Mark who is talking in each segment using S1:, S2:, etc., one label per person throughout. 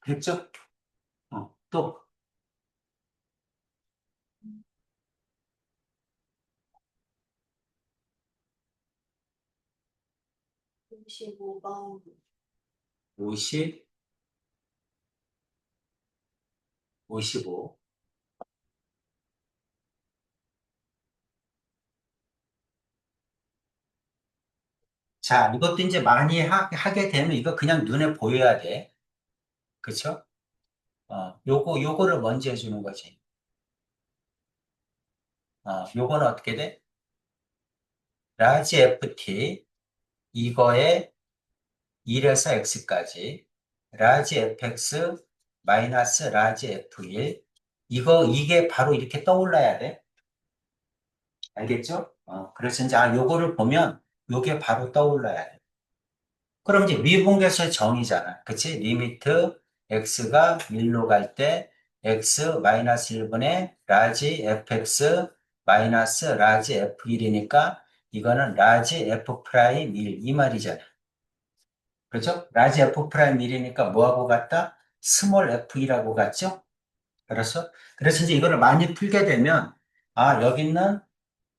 S1: 됐죠? 또,
S2: 55번.
S1: 50, 55. 자, 이것도 이제 많이 하게 되면 이거 그냥 눈에 보여야 돼. 그쵸? 요거를 먼저 해주는 거지. 요거는 어떻게 돼? 라지 FT, 이거에 1에서 X까지, 라지 FX, 마이너스 라지 F1, 이게 바로 이렇게 떠올라야 돼. 알겠죠? 그래서 이제, 요거를 보면, 요게 바로 떠올라야 돼. 그럼 이제 미분계수의 정의잖아. 그치? 리미트 x가 1로 갈 때 x 마이너스 1분의 라지 fx 마이너스 라지 f1이니까 이거는 라지 f 프라임 1 이 말이잖아. 그렇죠? 라지 f 프라임 1이니까 뭐하고 같다? 스몰 f2라고 같죠? 그래서 이제 이거를 많이 풀게 되면 여기 있는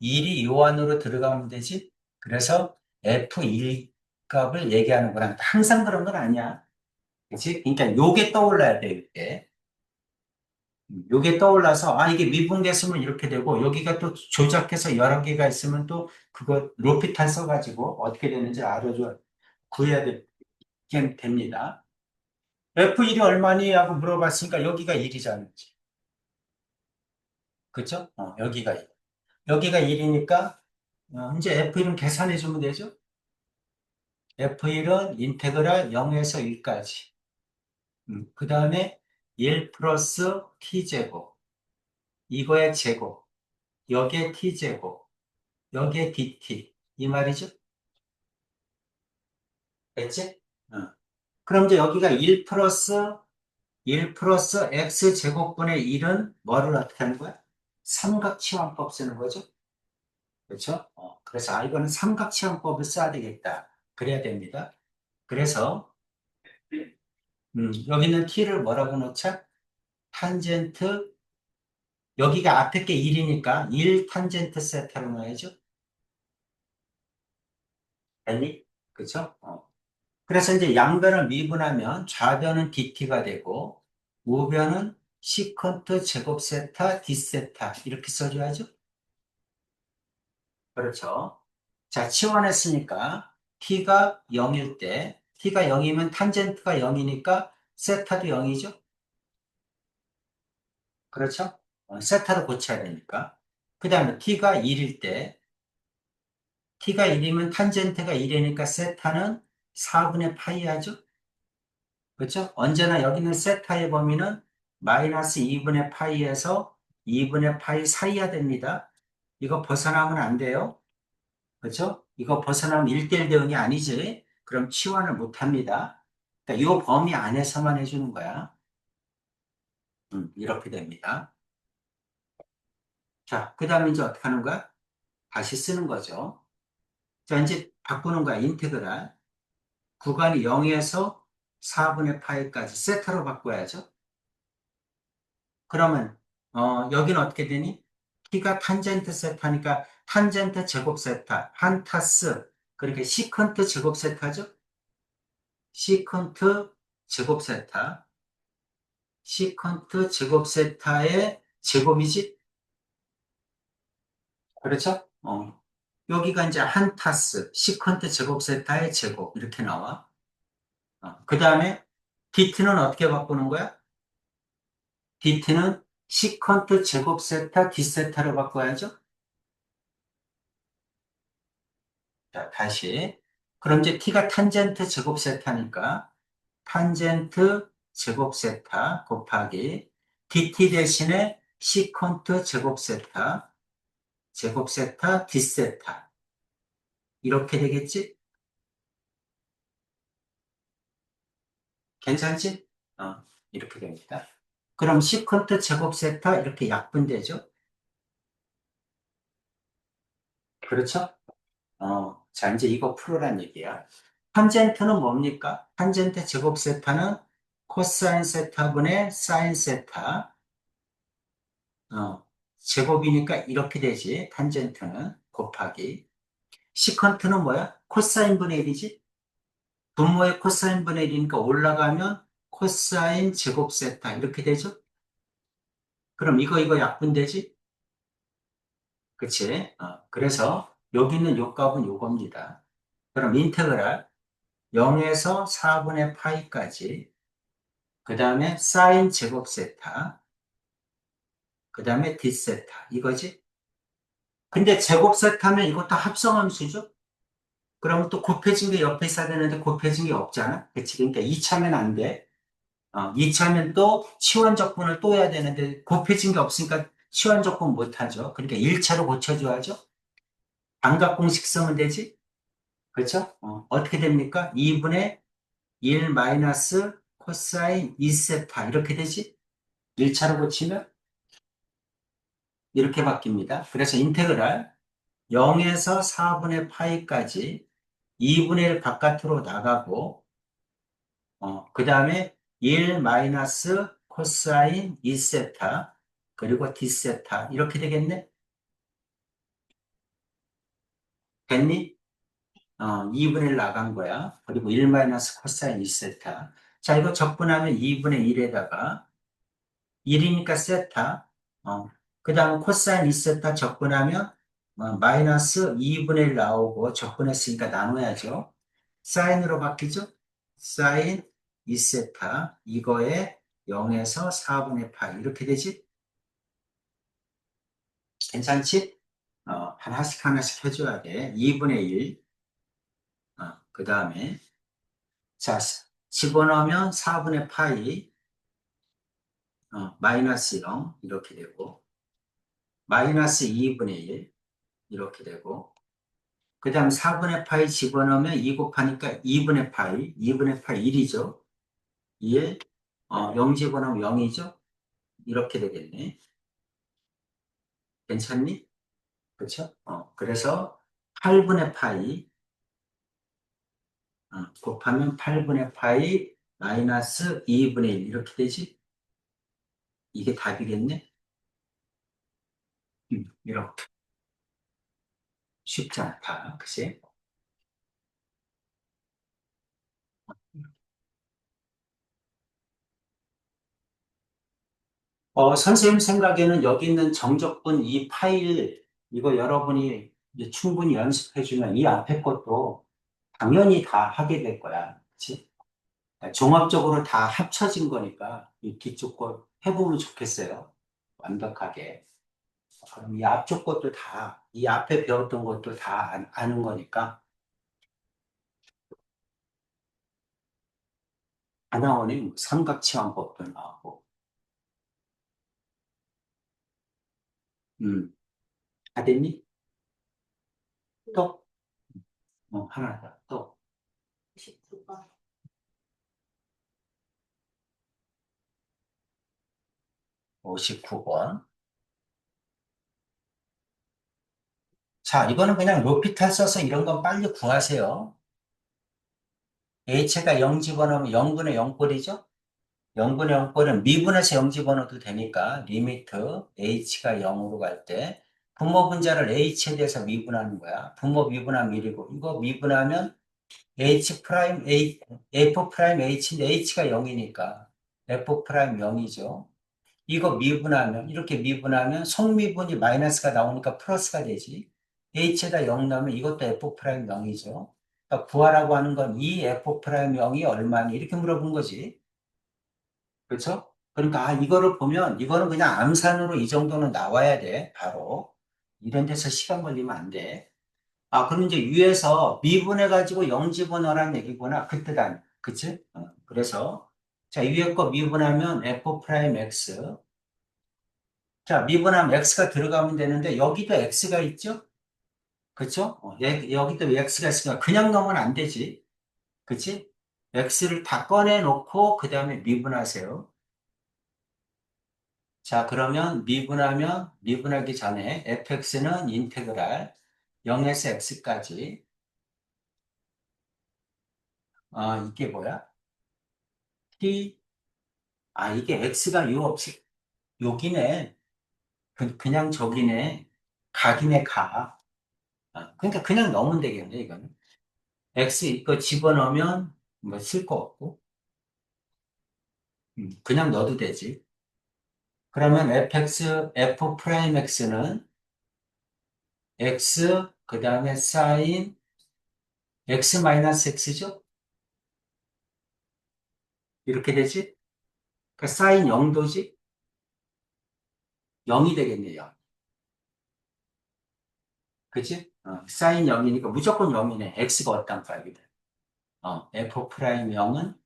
S1: 1이 요 안으로 들어가면 되지. 그래서 F1 값을 얘기하는구나. 항상 그런 건 아니야. 그치? 그러니까 요게 떠올라야 돼, 이게. 요게 떠올라서, 이게 미분계수면 이렇게 되고, 여기가 또 조작해서 여러 개가 있으면 또 그거 로피탈 써가지고 어떻게 되는지 알아줘, 구해야 됩니다. F1이 얼마니? 하고 물어봤으니까 여기가 1이잖아. 그쵸? 여기가 1. 여기가 1이니까, 이제 F1은 계산해주면 되죠? F1은 인테그랄 0에서 1까지. 그 다음에 1 플러스 t제곱. 이거의 제곱. 여기에 t제곱. 여기에 dt. 이 말이죠? 됐지? 그럼 이제 여기가 1 플러스 x제곱분의 1은 뭐를 어떻게 하는 거야? 삼각치환법 쓰는 거죠? 그렇죠? 그래서 이거는 삼각치환법을 써야 되겠다. 그래야 됩니다. 그래서 여기는 t를 뭐라고 놓자? 탄젠트, 여기가 앞에 게 1이니까 1 탄젠트 세타로 넣어야죠. 됐니? 그쵸? 그래서 이제 양변을 미분하면 좌변은 dt가 되고 우변은 시컨트 제곱 세타 d 세타 이렇게 써줘야죠. 그렇죠. 자, 치환했으니까 t가 0일 때 t가 0이면 탄젠트가 0이니까 세타도 0이죠. 그렇죠? 세타로 고쳐야 되니까. 그 다음에 t가 1일 때 t가 1이면 탄젠트가 1이니까 세타는 4분의 파이 하죠? 그렇죠? 언제나 여기는 세타의 범위는 마이너스 2분의 파이에서 2분의 파이 사이야 됩니다. 이거 벗어나면 안 돼요. 그렇죠? 이거 벗어나면 1대1 대응이 아니지. 그럼 치환을 못 합니다. 그러니까 이 범위 안에서만 해주는 거야. 이렇게 됩니다. 자, 그 다음에 이제 어떻게 하는 거야? 다시 쓰는 거죠. 자, 이제 바꾸는 거야. 인테그랄. 구간이 0에서 4분의 파이까지 세타로 바꿔야죠. 그러면 여기는 어떻게 되니? t가 탄젠트 세타니까 탄젠트 제곱 세타, 한 타스, 그러니까 시컨트 제곱 세타죠? 시컨트 제곱 세타, 시컨트 제곱 세타의 제곱이지? 그렇죠? 여기가 이제 한 타스, 시컨트 제곱 세타의 제곱, 이렇게 나와. 그 다음에 dt는 어떻게 바꾸는 거야? dt는 시컨트 제곱 세타 d 세타로 바꿔야죠? 자, 다시. 그럼 이제 t가 탄젠트 제곱 세타니까 탄젠트 제곱 세타 곱하기 dt 대신에 시컨트 제곱 세타 d 세타 이렇게 되겠지? 괜찮지? 이렇게 됩니다. 그럼 시컨트 제곱 세타 이렇게 약분되죠? 그렇죠? 자, 이제 이거 풀어란 얘기야. 탄젠트는 뭡니까? 탄젠트 제곱 세타는 코사인 세타분의 사인 세타, 어, 제곱이니까 이렇게 되지. 탄젠트는 곱하기. 시컨트는 뭐야? 코사인 분의 1이지? 분모의 코사인 분의 1이니까 올라가면 코사인 제곱 세타 이렇게 되죠? 그럼 이거 약분되지? 그치? 그래서 여기 있는 요 값은 요겁니다. 그럼 인테그랄 0에서 4분의 파이까지 그 다음에 사인 제곱 세타 그 다음에 d 세타 이거지? 근데 제곱 세타면 이것도 합성함수죠? 그러면 또 곱해진 게 옆에 있어야 되는데 곱해진 게 없잖아? 그치? 그러니까 2차면 안 돼. 2차면 또 치환적분을 또 해야 되는데 곱해진 게 없으니까 치환적분 못 하죠. 그러니까 1차로 고쳐줘야죠. 반값공식 쓰면 되지? 그렇죠? 어떻게 됩니까? 2분의 1 마이너스 코사인 2세타 이렇게 되지? 1차로 고치면 이렇게 바뀝니다. 그래서 인테그랄 0에서 4분의 파이까지 2분의 1 바깥으로 나가고 그 다음에 1 마이너스 코사인 2세타 그리고 d세타 이렇게 되겠네? 됐니? 2분의 1 나간 거야. 그리고 1 마이너스 코사인 2세타. 자, 이거 적분하면 2분의 1에다가 1이니까 세타. 그 다음에 코사인 2세타 적분하면 마이너스 2분의 1 나오고 적분했으니까 나눠야죠. 사인으로 바뀌죠? 사인 2세타. 이거에 0에서 4분의 파이. 이렇게 되지? 괜찮지? 하나씩 하나씩 해줘야 돼. 2분의 1. 그 다음에 자, 집어넣으면 4분의 파이, 마이너스 0, 이렇게 되고, 마이너스 2분의 1, 이렇게 되고, 그 다음 4분의 파이 집어넣으면 2 곱하니까 2분의 파이, 2분의 파이 1이죠. 1, 0 집어넣으면 0이죠. 이렇게 되겠네. 괜찮니? 그렇죠? 그래서 8분의 파이, 곱하면 8분의 파이, 마이너스 2분의 1, 이렇게 되지? 이게 답이겠네? 이렇게. 쉽지 않다. 그치? 선생님 생각에는 여기 있는 정적분 이 파일, 이거 여러분이 이제 충분히 연습해주면 이 앞에 것도 당연히 다 하게 될 거야. 그치? 종합적으로 다 합쳐진 거니까 이 뒤쪽 거 해보면 좋겠어요. 완벽하게. 그럼 이 앞쪽 것도 다, 이 앞에 배웠던 것도 다 아는 거니까 다 나오니 뭐 삼각치환법도 나오고, 다 됐니? 또? 하나 더. 또.
S2: 99번.
S1: 59번. 자, 이거는 그냥 로피탈 써서 이런 건 빨리 구하세요. H가 0 집어넣으면 0분의 0꼴이죠? 0분의 0꼴은 미분에서 0 집어넣어도 되니까 리미트 H가 0으로 갈 때 분모 분자를 H에 대해서 미분하는 거야. 분모 미분하면 1이고 이거 미분하면 H 프라임 F 프라임 H인데 H가 0이니까 F 프라임 0이죠. 이거 미분하면, 이렇게 미분하면 속미분이 마이너스가 나오니까 플러스가 되지. H에다 0 넣으면 이것도 F' 0이죠. 그러니까 구하라고 하는 건 이 F' 0이 얼마니? 이렇게 물어본 거지. 그렇죠? 그러니까 이거를 보면 이거는 그냥 암산으로 이 정도는 나와야 돼. 바로. 이런 데서 시간 걸리면 안 돼. 그럼 이제 위에서 미분해가지고 0 집어넣으라는 얘기구나. 그 뜻 아니야. 그치? 그래서 자, 위에 거 미분하면 F'(x) 자, 미분하면 x가 들어가면 되는데 여기도 x가 있죠? 그쵸? 여기도 x가 있으니까 그냥 넣으면 안 되지. 그치? x를 다 꺼내놓고 그 다음에 미분하세요. 자, 그러면 미분하기 전에 fx는 인테그랄 0에서 x까지 이게 뭐야? t 아, 이게 x가 요 없이, 여기네. 그냥 저기네. 각이네, 각. 아, 그러니까 그냥 넣으면 되겠네, 이거는. x 이거 집어넣으면 뭐 쓸 거 없고. 그냥 넣어도 되지. 그러면 fx, f 프라임 x는 x, 그 다음에 사인 x 마이너스 x죠? 이렇게 되지? 그 사인 0도지? 0이 되겠네요. 그치? 사인 0이니까 무조건 0이네. x가 어떤 파이거든. f 프라임 0은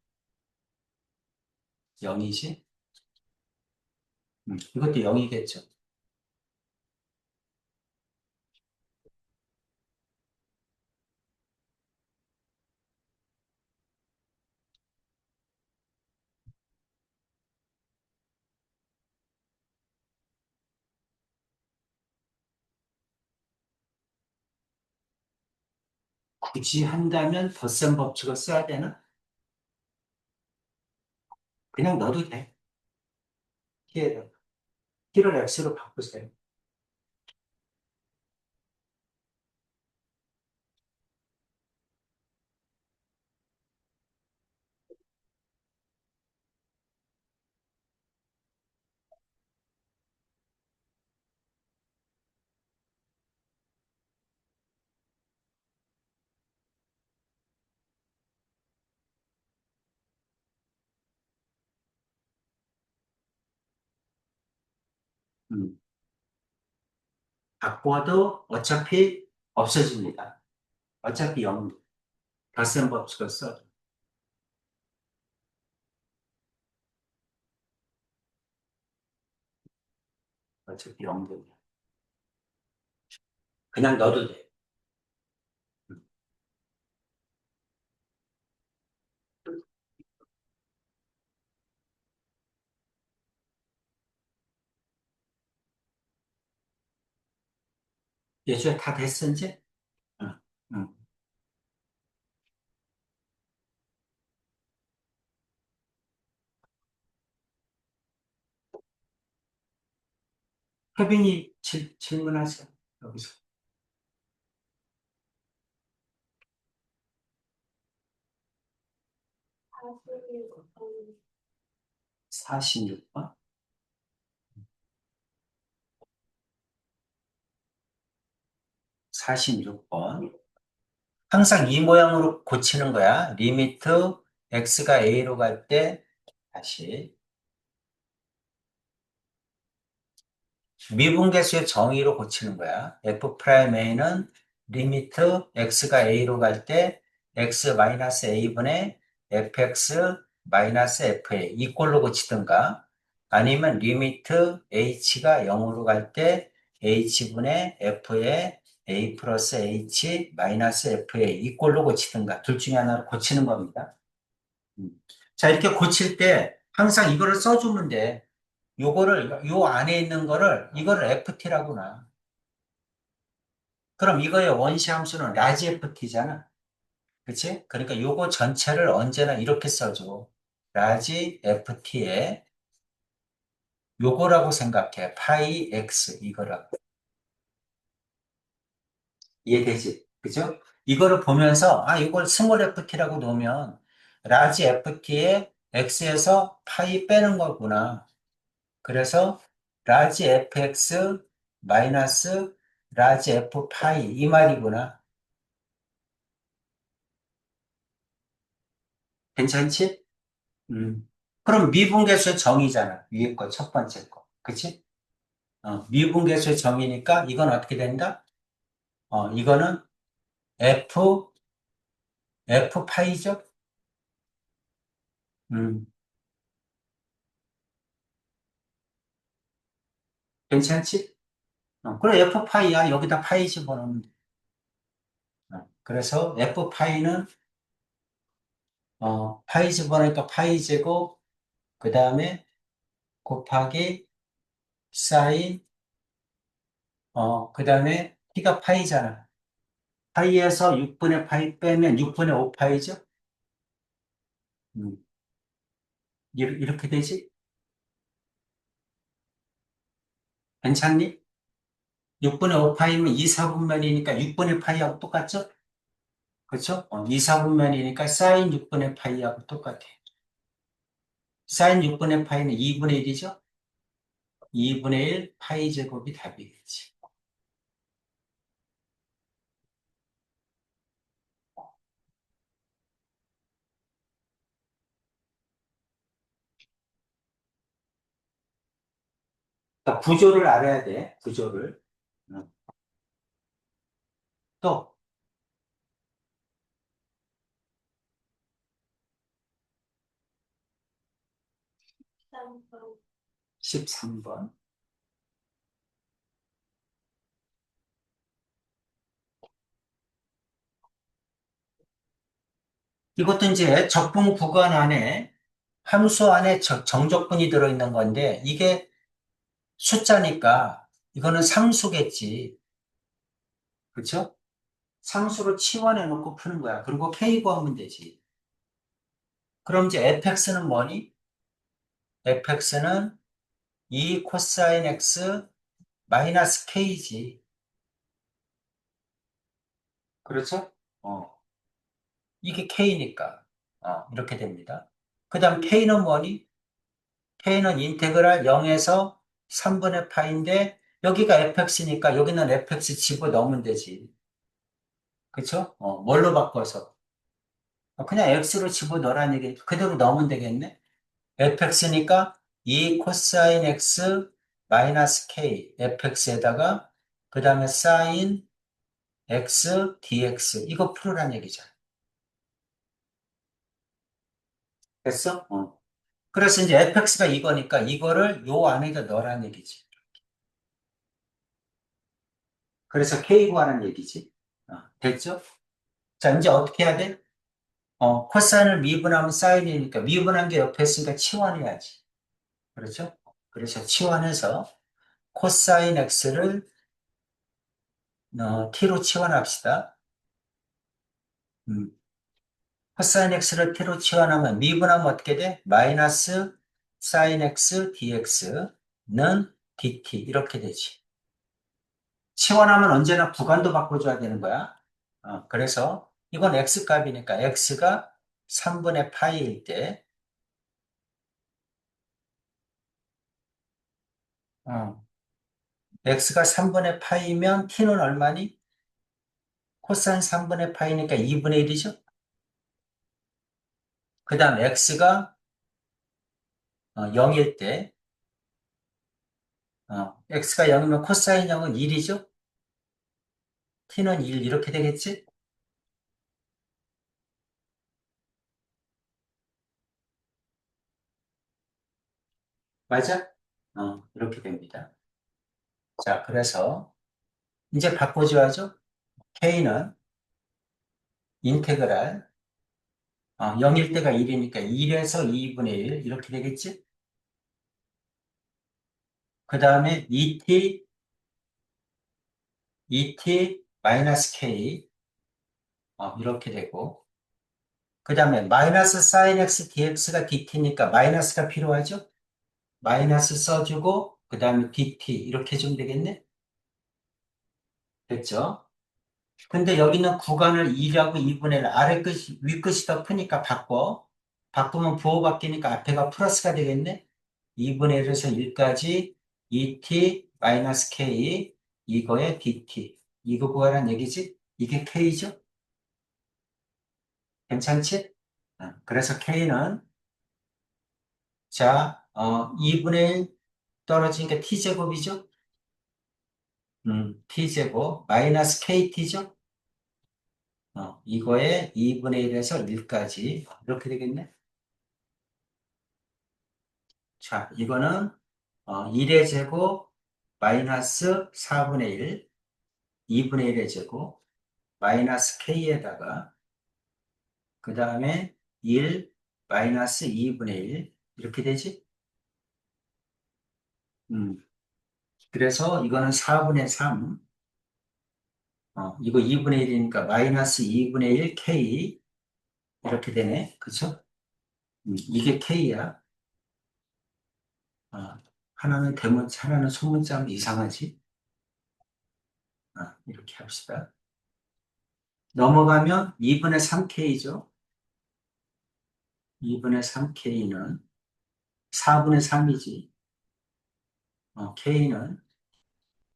S1: 0이지? 이것도 0이겠죠. 굳이 한다면 덧셈 법칙을 써야 되나? 그냥 넣어도 돼. t를, t를 x로 바꾸세요. 음, 바꿔도 어차피 없어집니다. 어차피 0, 덧셈 법칙을 써. 어차피 0됩니다. 그냥 넣어도 돼. 음, 예주에 다 됐어, 이제? 응, 응. 혜빈이 질문하세요. 여기서. 46번? 46번. 항상 이 모양으로 고치는 거야. 리미트 x가 a로 갈 때, 다시. 미분계수의 정의로 고치는 거야. f 프라임 a는 리미트 x가 a로 갈 때 x 마이너스 a분의 fx 마이너스 fa 이꼴로 고치든가 아니면 리미트 h가 0으로 갈 때 h분의 f의 a 플러스 h 마이너스 fa 이꼴로 고치든가 둘 중에 하나로 고치는 겁니다. 음. 자, 이렇게 고칠 때 항상 이거를 써주면 돼. 요거를, 요 안에 있는 거를, 이거를 FT라고 놔. 그럼 이거의 원시 함수는 라지 FT잖아. 그치? 그러니까 요거 전체를 언제나 이렇게 써줘. 라지 FT에 요거라고 생각해. 파이 X, 이거라고. 이해되지? 그죠? 이거를 보면서, 아, 이걸 스몰 FT라고 놓으면, 라지 FT에 X에서 파이 빼는 거구나. 그래서 라지 fx 마이너스 라지 f 파이 이 말이구나. 괜찮지? 음. 그럼 미분계수의 정의잖아. 위에 거 첫 번째 거. 그치? 미분계수의 정의니까 이건 어떻게 된다? 이거는 f f 파이죠? 음. 괜찮지? 그래 f 파이야. 여기다 파이 집어넣으면 돼. 그래서 f 파이는 파이 집어넣으니까 파이 제곱 그 다음에 곱하기 사인 그 다음에 t가 파이잖아. 파이에서 6분의 파이 빼면 6분의 5파이죠? 음, 이렇게 되지? 괜찮니? 6분의 5파이면 2, 4분면이니까 6분의 파이하고 똑같죠? 그렇죠? 2, 4분면이니까 사인 6분의 파이하고 똑같아. 사인 6분의 파이는 2분의 1이죠? 2분의 1 파이 제곱이 답이겠지. 그러니까 구조를 알아야 돼. 구조를. 응. 또
S2: 3번.
S1: 13번. 이것도 이제 적분 구간 안에 함수 안에 정적분이 들어있는 건데 이게 숫자니까 이거는 상수겠지. 그렇죠? 상수로 치환해 놓고 푸는 거야. 그리고 k 구하면 되지. 그럼 이제 fx는 뭐니? fx는 2 코사인 x 마이너스 k지. 그렇죠? 이게 k니까. 이렇게 됩니다. 그 다음 k는 뭐니? k는 인테그랄 0에서 3분의 파인데 여기가 fx니까 여기는 fx 집어넣으면 되지. 그쵸? 뭘로 바꿔서? 그냥 x로 집어넣으라는 얘기, 그대로 넣으면 되겠네? fx니까 2 코사인 x 마이너스 k, fx에다가 그 다음에 사인 x dx 이거 풀으란 얘기잖아. 됐어? 그래서 이제 fx가 이거니까 이거를 요 안에다 넣으라는 얘기지. 그래서 k 구하는 얘기지. 됐죠? 자, 이제 어떻게 해야 돼? 코사인을 미분하면 사인이니까 미분한 게 옆에 있으니까 치환해야지. 그렇죠? 그래서 치환해서 코사인 x를 t로 치환합시다. 음, 코사인 x를 t로 치환하면 미분하면 어떻게 돼? 마이너스 사인 x dx는 dt 이렇게 되지. 치환하면 언제나 구간도 바꿔줘야 되는 거야. 그래서 이건 x 값이니까 x가 3분의 파이일 때 어, x가 3분의 파이면 t는 얼마니? 코사인 3분의 파이니까 2분의 1이죠? 그 다음 x가 0일 때 x가 0이면 코사인 0은 1이죠? t는 1 이렇게 되겠지? 맞아? 이렇게 됩니다. 자, 그래서 이제 바꿔줘야죠? k는 인테그랄 0일 때가 1이니까 1에서 2분의 1 이렇게 되겠지? 그 다음에 et 마이너스 k 이렇게 되고 그 다음에 마이너스 sin x dx가 dt니까 마이너스가 필요하죠? 마이너스 써주고 그 다음에 dt 이렇게 해주면 되겠네? 됐죠? 근데 여기는 구간을 2라고 2분의 1 아래 끝이 위 끝이 더 크니까 바꿔. 바꾸면 부호 바뀌니까 앞에가 플러스가 되겠네? 2분의 1에서 1까지 et 마이너스 k 이거에 dt 이거 구하란 얘기지? 이게 k죠? 괜찮지? 그래서 k는 자 2분의 1 떨어지니까 t제곱이죠? t제곱 마이너스 kt죠? 이거에 2분의 1에서 1까지 이렇게 되겠네? 자, 이거는 1의 제곱 마이너스 4분의 1, 2분의 1의 제곱 마이너스 k에다가 그 다음에 1 마이너스 2분의 1 이렇게 되지? 음, 그래서 이거는 4분의 3, 이거 2분의 1이니까 마이너스 2분의 1 k 이렇게 되네. 그쵸? 이게 k야. 하나는 대문자, 하나는 소문자면 이상하지? 이렇게 합시다. 넘어가면 2분의 3k죠. 2분의 3k는 4분의 3이지. k는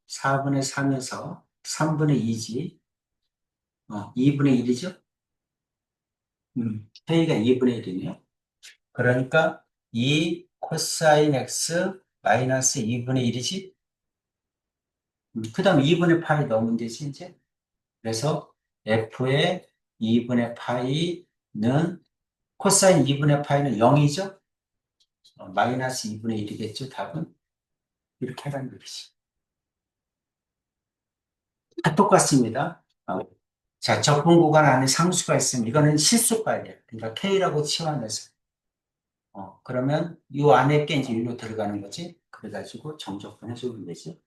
S1: 4분의 3에서 3분의 2지. 2분의 1이죠. k가 2분의 1이네요. 그러니까 2 코사인 x 마이너스 2분의 1이지. 그 다음 2분의 파이 넣으면 되지, 이제. 그래서 f의 2분의 파이는 코사인 2분의 파이는 0이죠. 마이너스 2분의 1이겠죠, 답은. 이렇게 하라는 얘기지. 다 똑같습니다. 자, 적분 구간 안에 상수가 있으면 이거는 실수가 돼요. 그러니까 K라고 치환해서. 그러면 이 안에 게 이제 일로 들어가는 거지. 그래가지고 정적분 해주면 되지.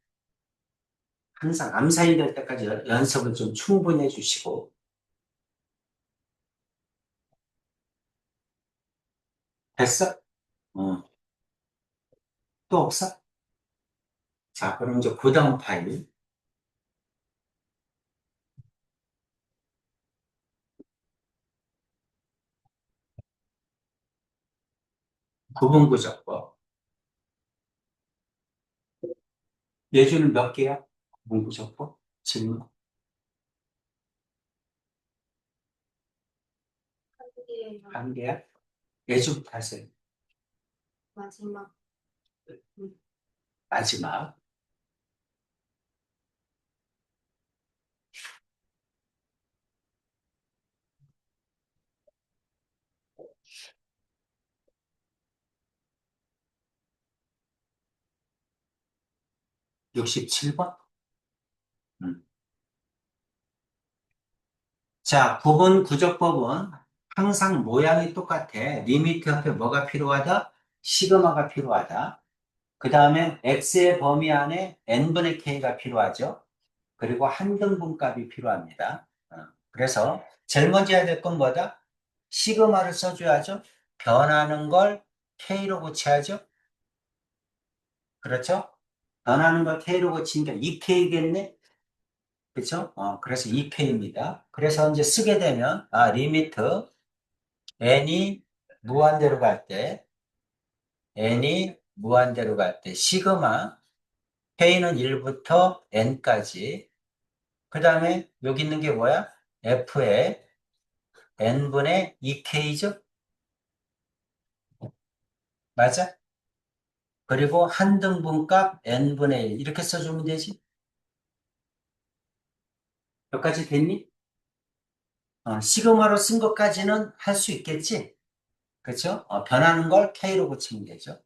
S1: 항상 암산이 될 때까지 연습을 좀 충분히 해주시고. 됐어? 어, 또 없어? 자, 그럼 이제 그 다음 파일. 구분구조법. 예주는 몇 개야? 구분구조법? 질문.
S2: 한국의
S1: 한 개야? 예주부터 하세요.
S2: 마지막. 음,
S1: 마지막. 67번. 자, 구분 구조법은 항상 모양이 똑같아. 리미트 옆에 뭐가 필요하다? 시그마가 필요하다. 그 다음에 x의 범위 안에 n분의 k가 필요하죠. 그리고 한등분값이 필요합니다. 그래서 제일 먼저 해야 될 건 뭐다? 시그마를 써줘야죠. 변하는 걸 k로 고쳐야죠. 그렇죠? 변하는 걸 k로 고치니까 2k겠네? 그렇죠? 그래서 2k입니다. 그래서 이제 쓰게 되면, 리미트 n이 무한대로 갈 때, n이 무한대로 갈 때, 시그마, k는 1부터 n까지, 그 다음에 여기 있는 게 뭐야? f의 n분의 2k죠? 맞아? 그리고 한등분값 n분의 1, 이렇게 써주면 되지? 여기까지 됐니? 시그마로 쓴 것까지는 할 수 있겠지? 그렇죠? 변하는 걸 k로 고치면 되죠.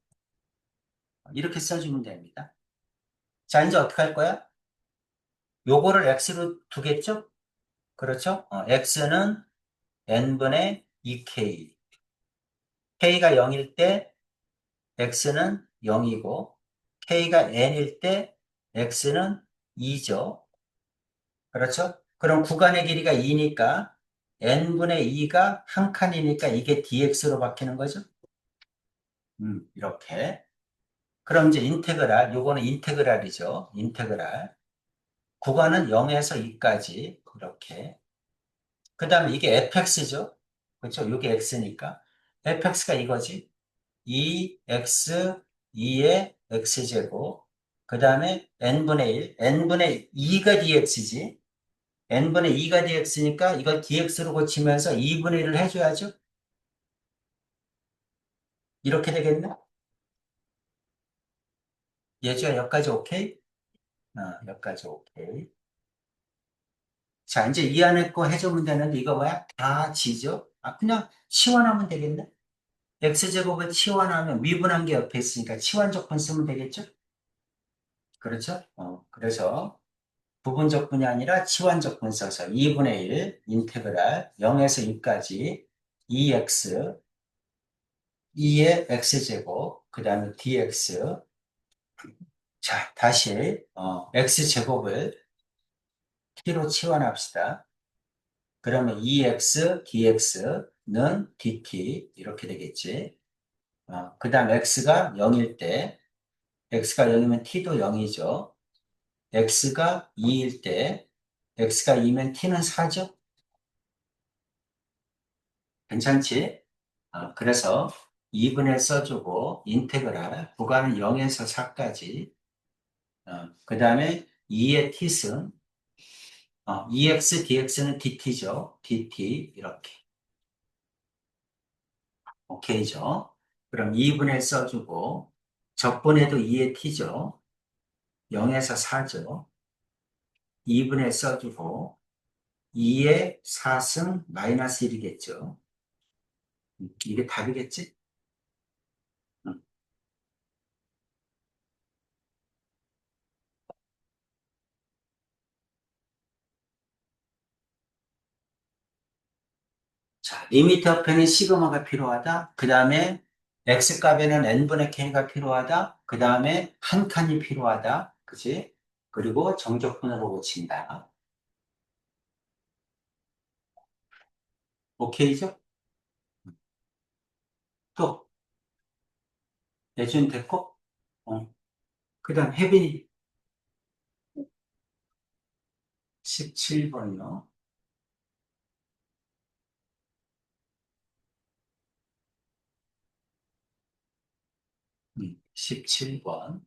S1: 이렇게 써주면 됩니다. 자, 이제 어떻게 할 거야? 요거를 x로 두겠죠? 그렇죠? x는 n분의 2k. k가 0일 때 x는 0이고, k가 n일 때 x는 2죠. 그렇죠? 그럼 구간의 길이가 2니까 n분의 2가 한 칸이니까 이게 dx로 바뀌는 거죠? 이렇게. 그럼 이제 인테그랄, 요거는 인테그랄이죠. 인테그랄. 구간은 0에서 2까지 이렇게. 그 다음에 이게 fx죠. 그렇죠? 이게 x니까. fx가 이거지. 2x, 2의 x제곱. 그 다음에 n분의 1. n분의 2가 dx지. n분의 2가 dx니까 이걸 dx로 고치면서 2분의 1을 해줘야죠. 이렇게 되겠네. 예주야, 여기까지 오케이? 여기까지 오케이. 자, 이제 이 안에 거 해주면 되는데 이거 뭐야? 다 지죠? 그냥 치환하면 되겠네. x제곱을 치환하면 미분한 게 옆에 있으니까 치환적분 쓰면 되겠죠? 그렇죠? 그래서 부분적분이 아니라 치환적분 써서 2분의 1 인테그랄 0에서 2까지 2x 2의 x제곱 그 다음에 dx. 자, 다시 x제곱을 t로 치환합시다. 그러면 2x dx는 dt 이렇게 되겠지. 그 다음 x가 0일 때 x가 0이면 t도 0이죠. x가 2일 때, x가 2면 t는 4죠? 괜찮지? 그래서 2분의 써주고, 인테그랄, 구간은 0에서 4까지, 그 다음에 2의 t승, 2x, dx는 dt죠. dt, 이렇게. 오케이죠? 그럼 2분의 써주고, 적분해도 2의 t죠. 0에서 4죠. 2분의 써주고, 2의 4승 마이너스 1이겠죠. 이게 답이겠지? 음. 자, 리미트 앞에는 시그마가 필요하다. 그 다음에 x값에는 n분의 k가 필요하다. 그 다음에 한 칸이 필요하다. 그치? 그리고 정적분으로 고친다. 오케이죠? 또, 예준 됐고? 그 다음 혜빈이 17번이요. 17번.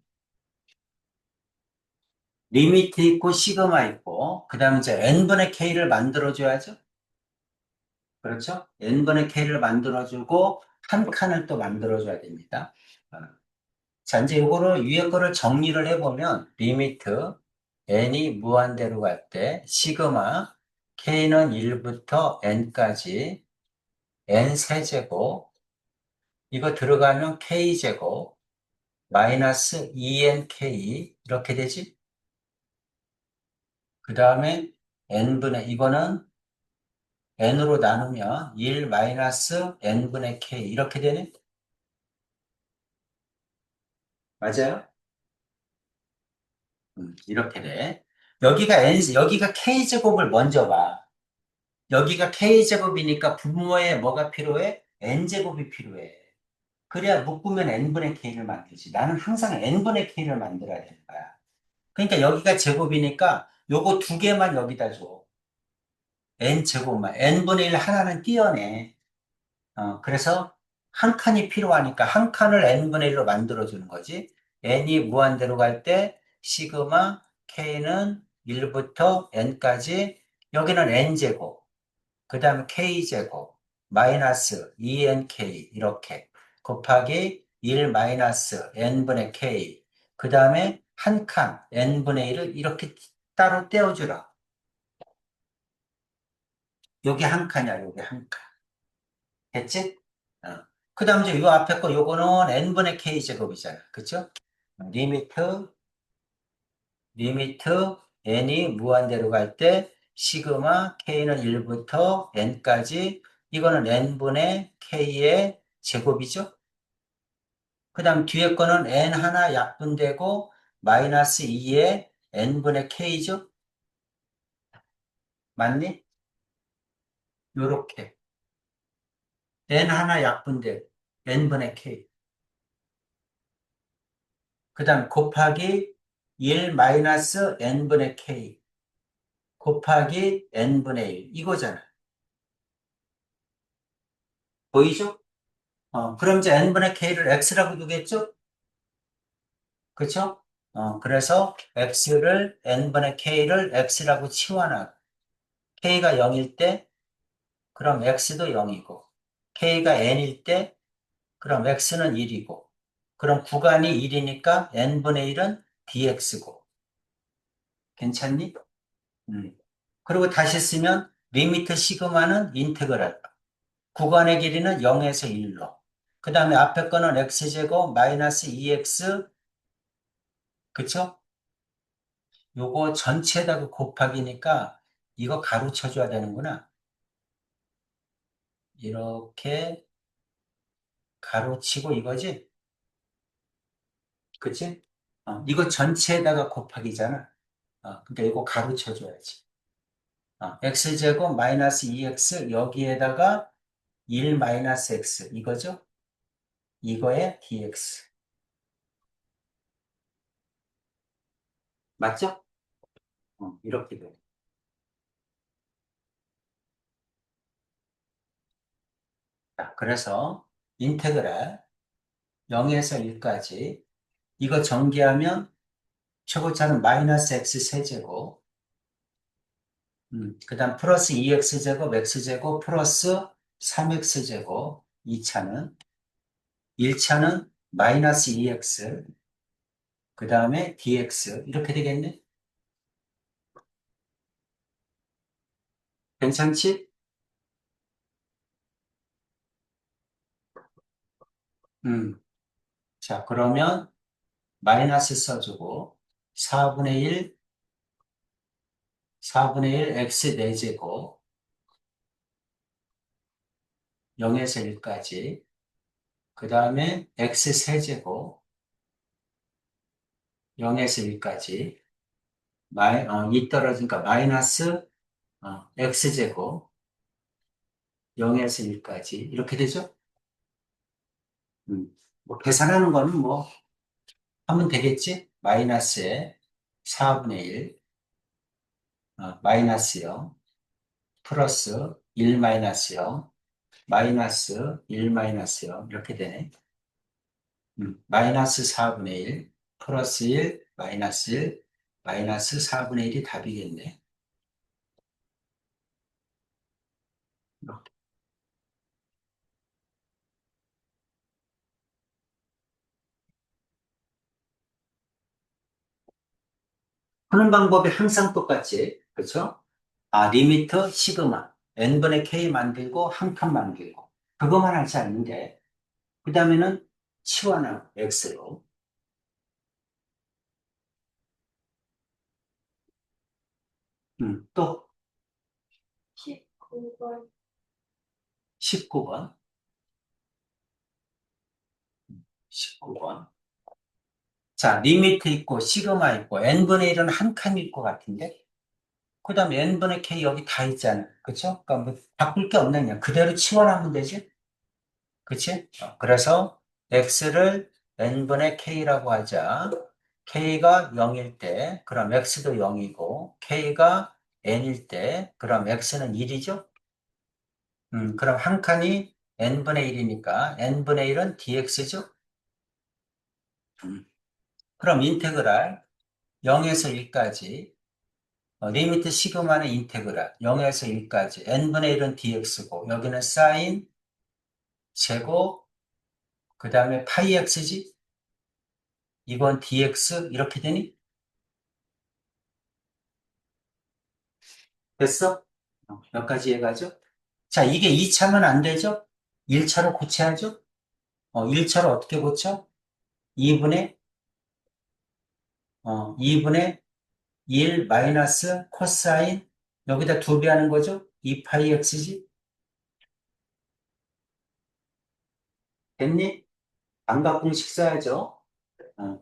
S1: 리미트 있고 시그마 있고, 그 다음에 이제 n분의 k를 만들어줘야죠. 그렇죠? n분의 k를 만들어주고, 한 칸을 또 만들어줘야 됩니다. 어. 자, 이제 요거를, 위에 거를 정리를 해보면, 리미트, n이 무한대로 갈 때, 시그마, k는 1부터 n까지, n 세제곱, 이거 들어가면 k제곱, 마이너스 2nk, 이렇게 되지? 그 다음에 이거는 n으로 나누면 1 마이너스 n분의 k, 이렇게 되네? 맞아요? 이렇게 돼. 여기가 k제곱을 먼저 봐. 여기가 k제곱이니까 분모에 뭐가 필요해? n제곱이 필요해. 그래야 묶으면 n분의 k를 만들지. 나는 항상 n분의 k를 만들어야 되는 거야. 그러니까 여기가 제곱이니까 요거 두 개만 여기다 줘. n제곱만. n분의 1 하나는 띄어내. 그래서 한 칸이 필요하니까 한 칸을 n분의 1로 만들어주는 거지. n이 무한대로 갈 때 시그마 k는 1부터 n까지 여기는 n제곱, 그 다음에 k제곱, 마이너스 2nk 이렇게 곱하기 1 마이너스 n분의 k, 그 다음에 한 칸 n분의 1을 이렇게 따로 떼어주라. 여기 한 칸이야, 여기 한 칸. 됐지? 그 다음 이제 요 앞에 거 요거는 n분의 k 제곱이잖아. 그쵸? 리미트, 리미트 n이 무한대로 갈 때 시그마 k는 1부터 n까지 이거는 n분의 k의 제곱이죠? 그 다음 뒤에 거는 n 하나 약분되고 마이너스 2의 n분의 k죠? 맞니? 요렇게. n 하나 약분되고 n분의 k. 그 다음 곱하기 1 마이너스 n분의 k 곱하기 n분의 1 이거잖아. 보이죠? 그럼 이제 n분의 k를 x라고 두겠죠? 그쵸? 그래서 n분의 k를 x라고 치환하고 k가 0일 때 그럼 x도 0이고 k가 n일 때 그럼 x는 1이고 그럼 구간이 1이니까 n분의 1은 dx고 괜찮니? 음. 그리고 다시 쓰면 리미트 시그마는 인테그랄 구간의 길이는 0에서 1로. 그 다음에 앞에 거는 x제곱 마이너스 2x, 그쵸? 요거 전체에다가 곱하기니까 이거 가로 쳐줘야 되는구나. 이렇게 가로 치고 이거지? 그치? 이거 전체에다가 곱하기잖아. 그러니까 이거 가로 쳐줘야지. x제곱 마이너스 2x 여기에다가 1 마이너스 x 이거죠? 이거의 dx. 맞죠? 이렇게 돼. 자, 그래서 인테그랄 0에서 1까지 이거 전개하면 최고차는 마이너스 x 세제곱, 그 다음 플러스 2x제곱, x제곱, 플러스 3x제곱, 2차는, 1차는 마이너스 2x, 그 다음에 dx, 이렇게 되겠네? 괜찮지? 음, 자, 그러면 마이너스 써주고, 4분의 1, 4분의 1 x 4제곱, 0에서 1까지, 그 다음에 x 세제곱, 0에서 1까지, 2 떨어지니까 마이너스 x제곱, 0에서 1까지, 이렇게 되죠? 뭐, 계산하는 거는 뭐, 하면 되겠지? 마이너스에 4분의 1, 마이너스 0, 플러스 1 마이너스 0, 마이너스 1 마이너스 0, 이렇게 되네. 마이너스 4분의 1, 플러스 1, 마이너스 1, 마이너스 4분의 1이 답이겠네. 이렇게. 푸는 방법이 항상 똑같지. 그렇죠? 리미트 시그마, n분의 k 만들고 한 칸 만들고 그것만 하지 않는데 그 다음에는 치환하고 x로 또
S2: 19번.
S1: 19번 19번 자 리미트 있고 시그마 있고 n분의 1은 한 칸일 것 같은데 그 다음에 n분의 k 여기 다 있잖아. 그쵸? 그러니까 뭐 바꿀 게 없네. 그냥 그대로 치환하면 되지. 그치? 그래서 x를 n분의 k라고 하자. k가 0일 때, 그럼 x도 0이고, k가 n일 때, 그럼 x는 1이죠? 그럼 한 칸이 n분의 1이니까 n분의 1은 dx죠? 음, 그럼 인테그랄 0에서 1까지, 리미트 시그마는 인테그랄 0에서 1까지, n분의 1은 dx고, 여기는 사인, 제곱, 그 다음에 파이 x지? 이건 dx, 이렇게 되니? 됐어? 여기까지 해가죠? 자, 이게 2차면 안 되죠? 1차로 고쳐야죠? 1차로 어떻게 고쳐? 2분의, 2분의 1 마이너스 코사인, 여기다 2배 하는 거죠? 2파이 x지? 됐니? 반박공식 써야죠?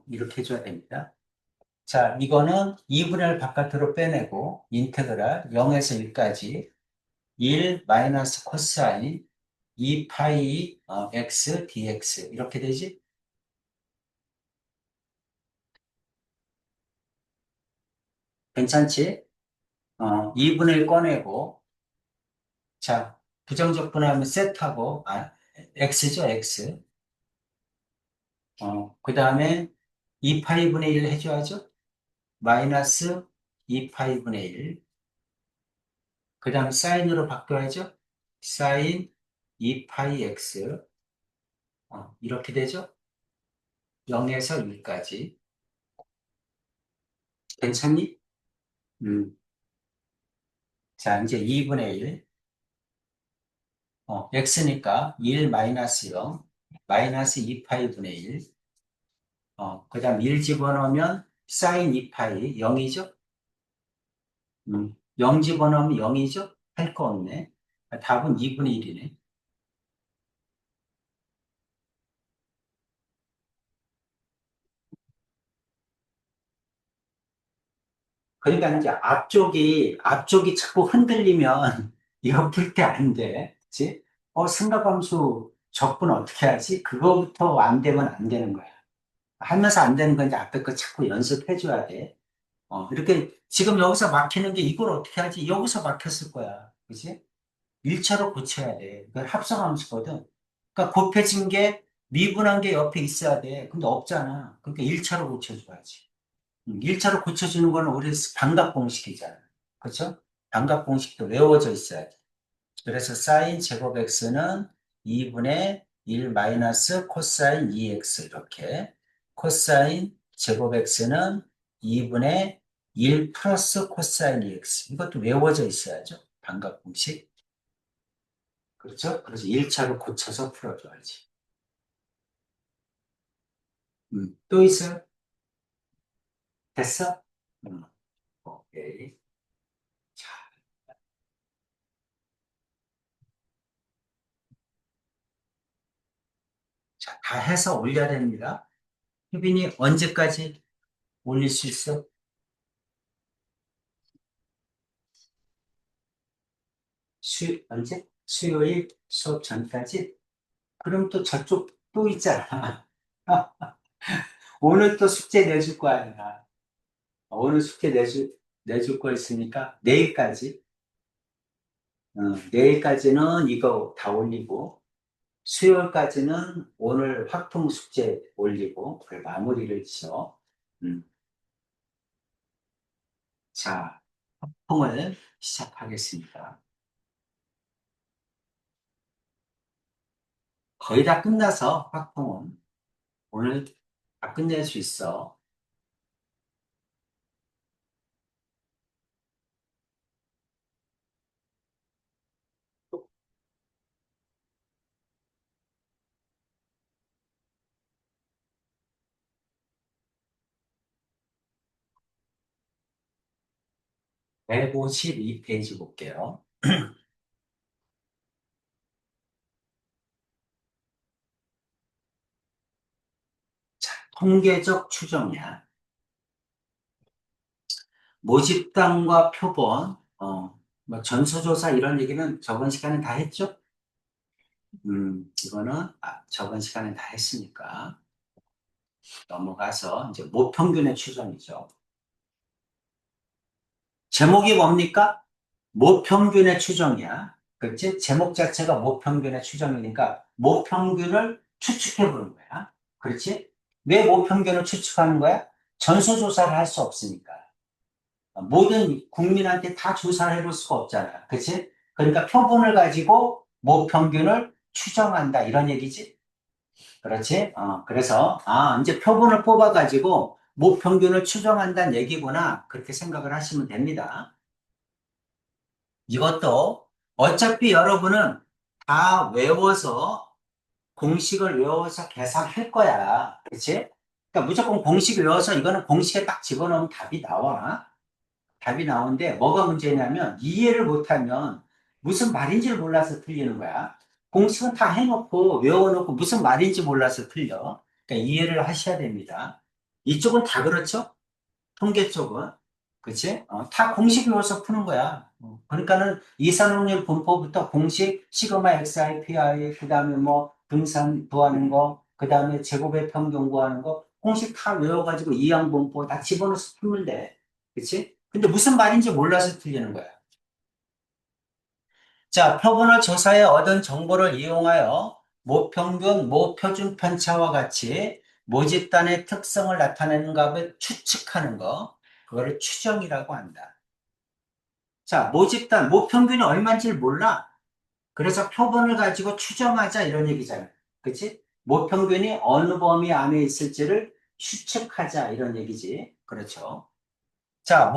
S1: 이렇게 해줘야 됩니다. 자, 이거는 2분의 1 바깥으로 빼내고, 인테그랄 0에서 1까지 1 마이너스 코사인 2파이 x dx 이렇게 되지? 괜찮지? 2분의 1 꺼내고 자 부정적 분하면 세트하고 x죠 x 그 다음에 2파이 분의 1 해줘야죠? 마이너스 2파이 분의 1 그 다음 사인으로 바꿔야죠? 사인 2파이 x 이렇게 되죠? 0에서 1까지 괜찮니? 음. 자 이제 2분의 1 x니까 1 마이너스 0, 마이너스 2파이 분의 1, 그 다음 1 집어넣으면 사인 2파이 0이죠? 0 집어넣으면 0이죠? 할 거 없네. 답은 2분의 1이네. 그러니까 이제 앞쪽이 자꾸 흔들리면 이거 풀 때 안 돼. 그치? 승가함수 적분 어떻게 하지? 그거부터 안 되면 안 되는 거야. 하면서 안 되는 건 이제 앞에 거 자꾸 연습해 줘야 돼. 이렇게 지금 여기서 막히는 게 이걸 어떻게 하지? 여기서 막혔을 거야. 그지? 1차로 고쳐야 돼. 그건 합성함수거든. 그러니까 곱해진 게 미분한 게 옆에 있어야 돼. 근데 없잖아. 그러니까 1차로 고쳐줘야지. 1차로 고쳐주는 거는 우리 반값 공식이잖아. 그렇죠? 반값 공식도 외워져 있어야지. 그래서 사인 제곱 x는 2분의 1 마이너스 코사인 2x 이렇게 코사인 제곱 x는 2분의 1 플러스 코사인 2x 이것도 외워져 있어야죠. 반값 공식. 그렇죠? 그래서 1차로 고쳐서 풀어줘야지. 또 있어요? 됐어? 오케이. 자, 자, 다 해서 올려야 됩니다. 효빈이 언제까지 올릴 수 있어? 언제? 수요일 수업 전까지? 그럼 또 저쪽 또 있잖아. 오늘 또 숙제 내줄 거 아니야. 오늘 숙제 내줄 거 있으니까 내일까지. 내일까지는 이거 다 올리고, 수요일까지는 오늘 확통 숙제 올리고, 그걸 마무리를 지어. 음, 자, 확통을 시작하겠습니다. 거의 다 끝나서 확통은 오늘 다 끝낼 수 있어. 152페이지 볼게요. 자, 통계적 추정이야. 모집단과 표본, 뭐 전수조사 이런 얘기는 저번 시간에 다 했죠? 이거는 저번 시간에 다 했으니까 넘어가서 이제 모평균의 추정이죠. 제목이 뭡니까? 모평균의 추정이야. 그렇지? 제목 자체가 모평균의 추정이니까 모평균을 추측해 보는 거야. 그렇지? 왜 모평균을 추측하는 거야? 전수조사를 할 수 없으니까. 모든 국민한테 다 조사를 해볼 수가 없잖아. 그치? 그러니까 표본을 가지고 모평균을 추정한다. 이런 얘기지? 그렇지? 그래서, 이제 표본을 뽑아가지고 모평균을 추정한다는 얘기구나. 그렇게 생각을 하시면 됩니다. 이것도 어차피 여러분은 다 외워서, 공식을 외워서 계산할 거야. 그치? 그러니까 무조건 공식 외워서 이거는 공식에 딱 집어넣으면 답이 나와. 답이 나오는데 뭐가 문제냐면 이해를 못하면 무슨 말인지를 몰라서 틀리는 거야. 공식은 다 해놓고 외워놓고 무슨 말인지 몰라서 틀려. 그러니까 이해를 하셔야 됩니다. 이쪽은 다 그렇죠? 통계 쪽은. 그치? 다 공식 외워서 푸는 거야. 그러니까는 이산화탄소 분포부터 공식, 시그마 XIPI, 그 다음에 뭐 분산 구하는 거, 그 다음에 제곱의 평균 구하는 거, 공식 다 외워가지고 이항 분포 다 집어넣어서 풀면 돼. 그치? 근데 무슨 말인지 몰라서 틀리는 거야. 자, 표본을 조사해 얻은 정보를 이용하여 모평균, 모표준 편차와 같이 모집단의 특성을 나타내는 값을 추측하는 거, 그거를 추정이라고 한다. 자, 모집단, 모평균이 얼마인지를 몰라. 그래서 표본을 가지고 추정하자 이런 얘기잖아. 그치? 모평균이 어느 범위 안에 있을지를 추측하자 이런 얘기지. 그렇죠. 자,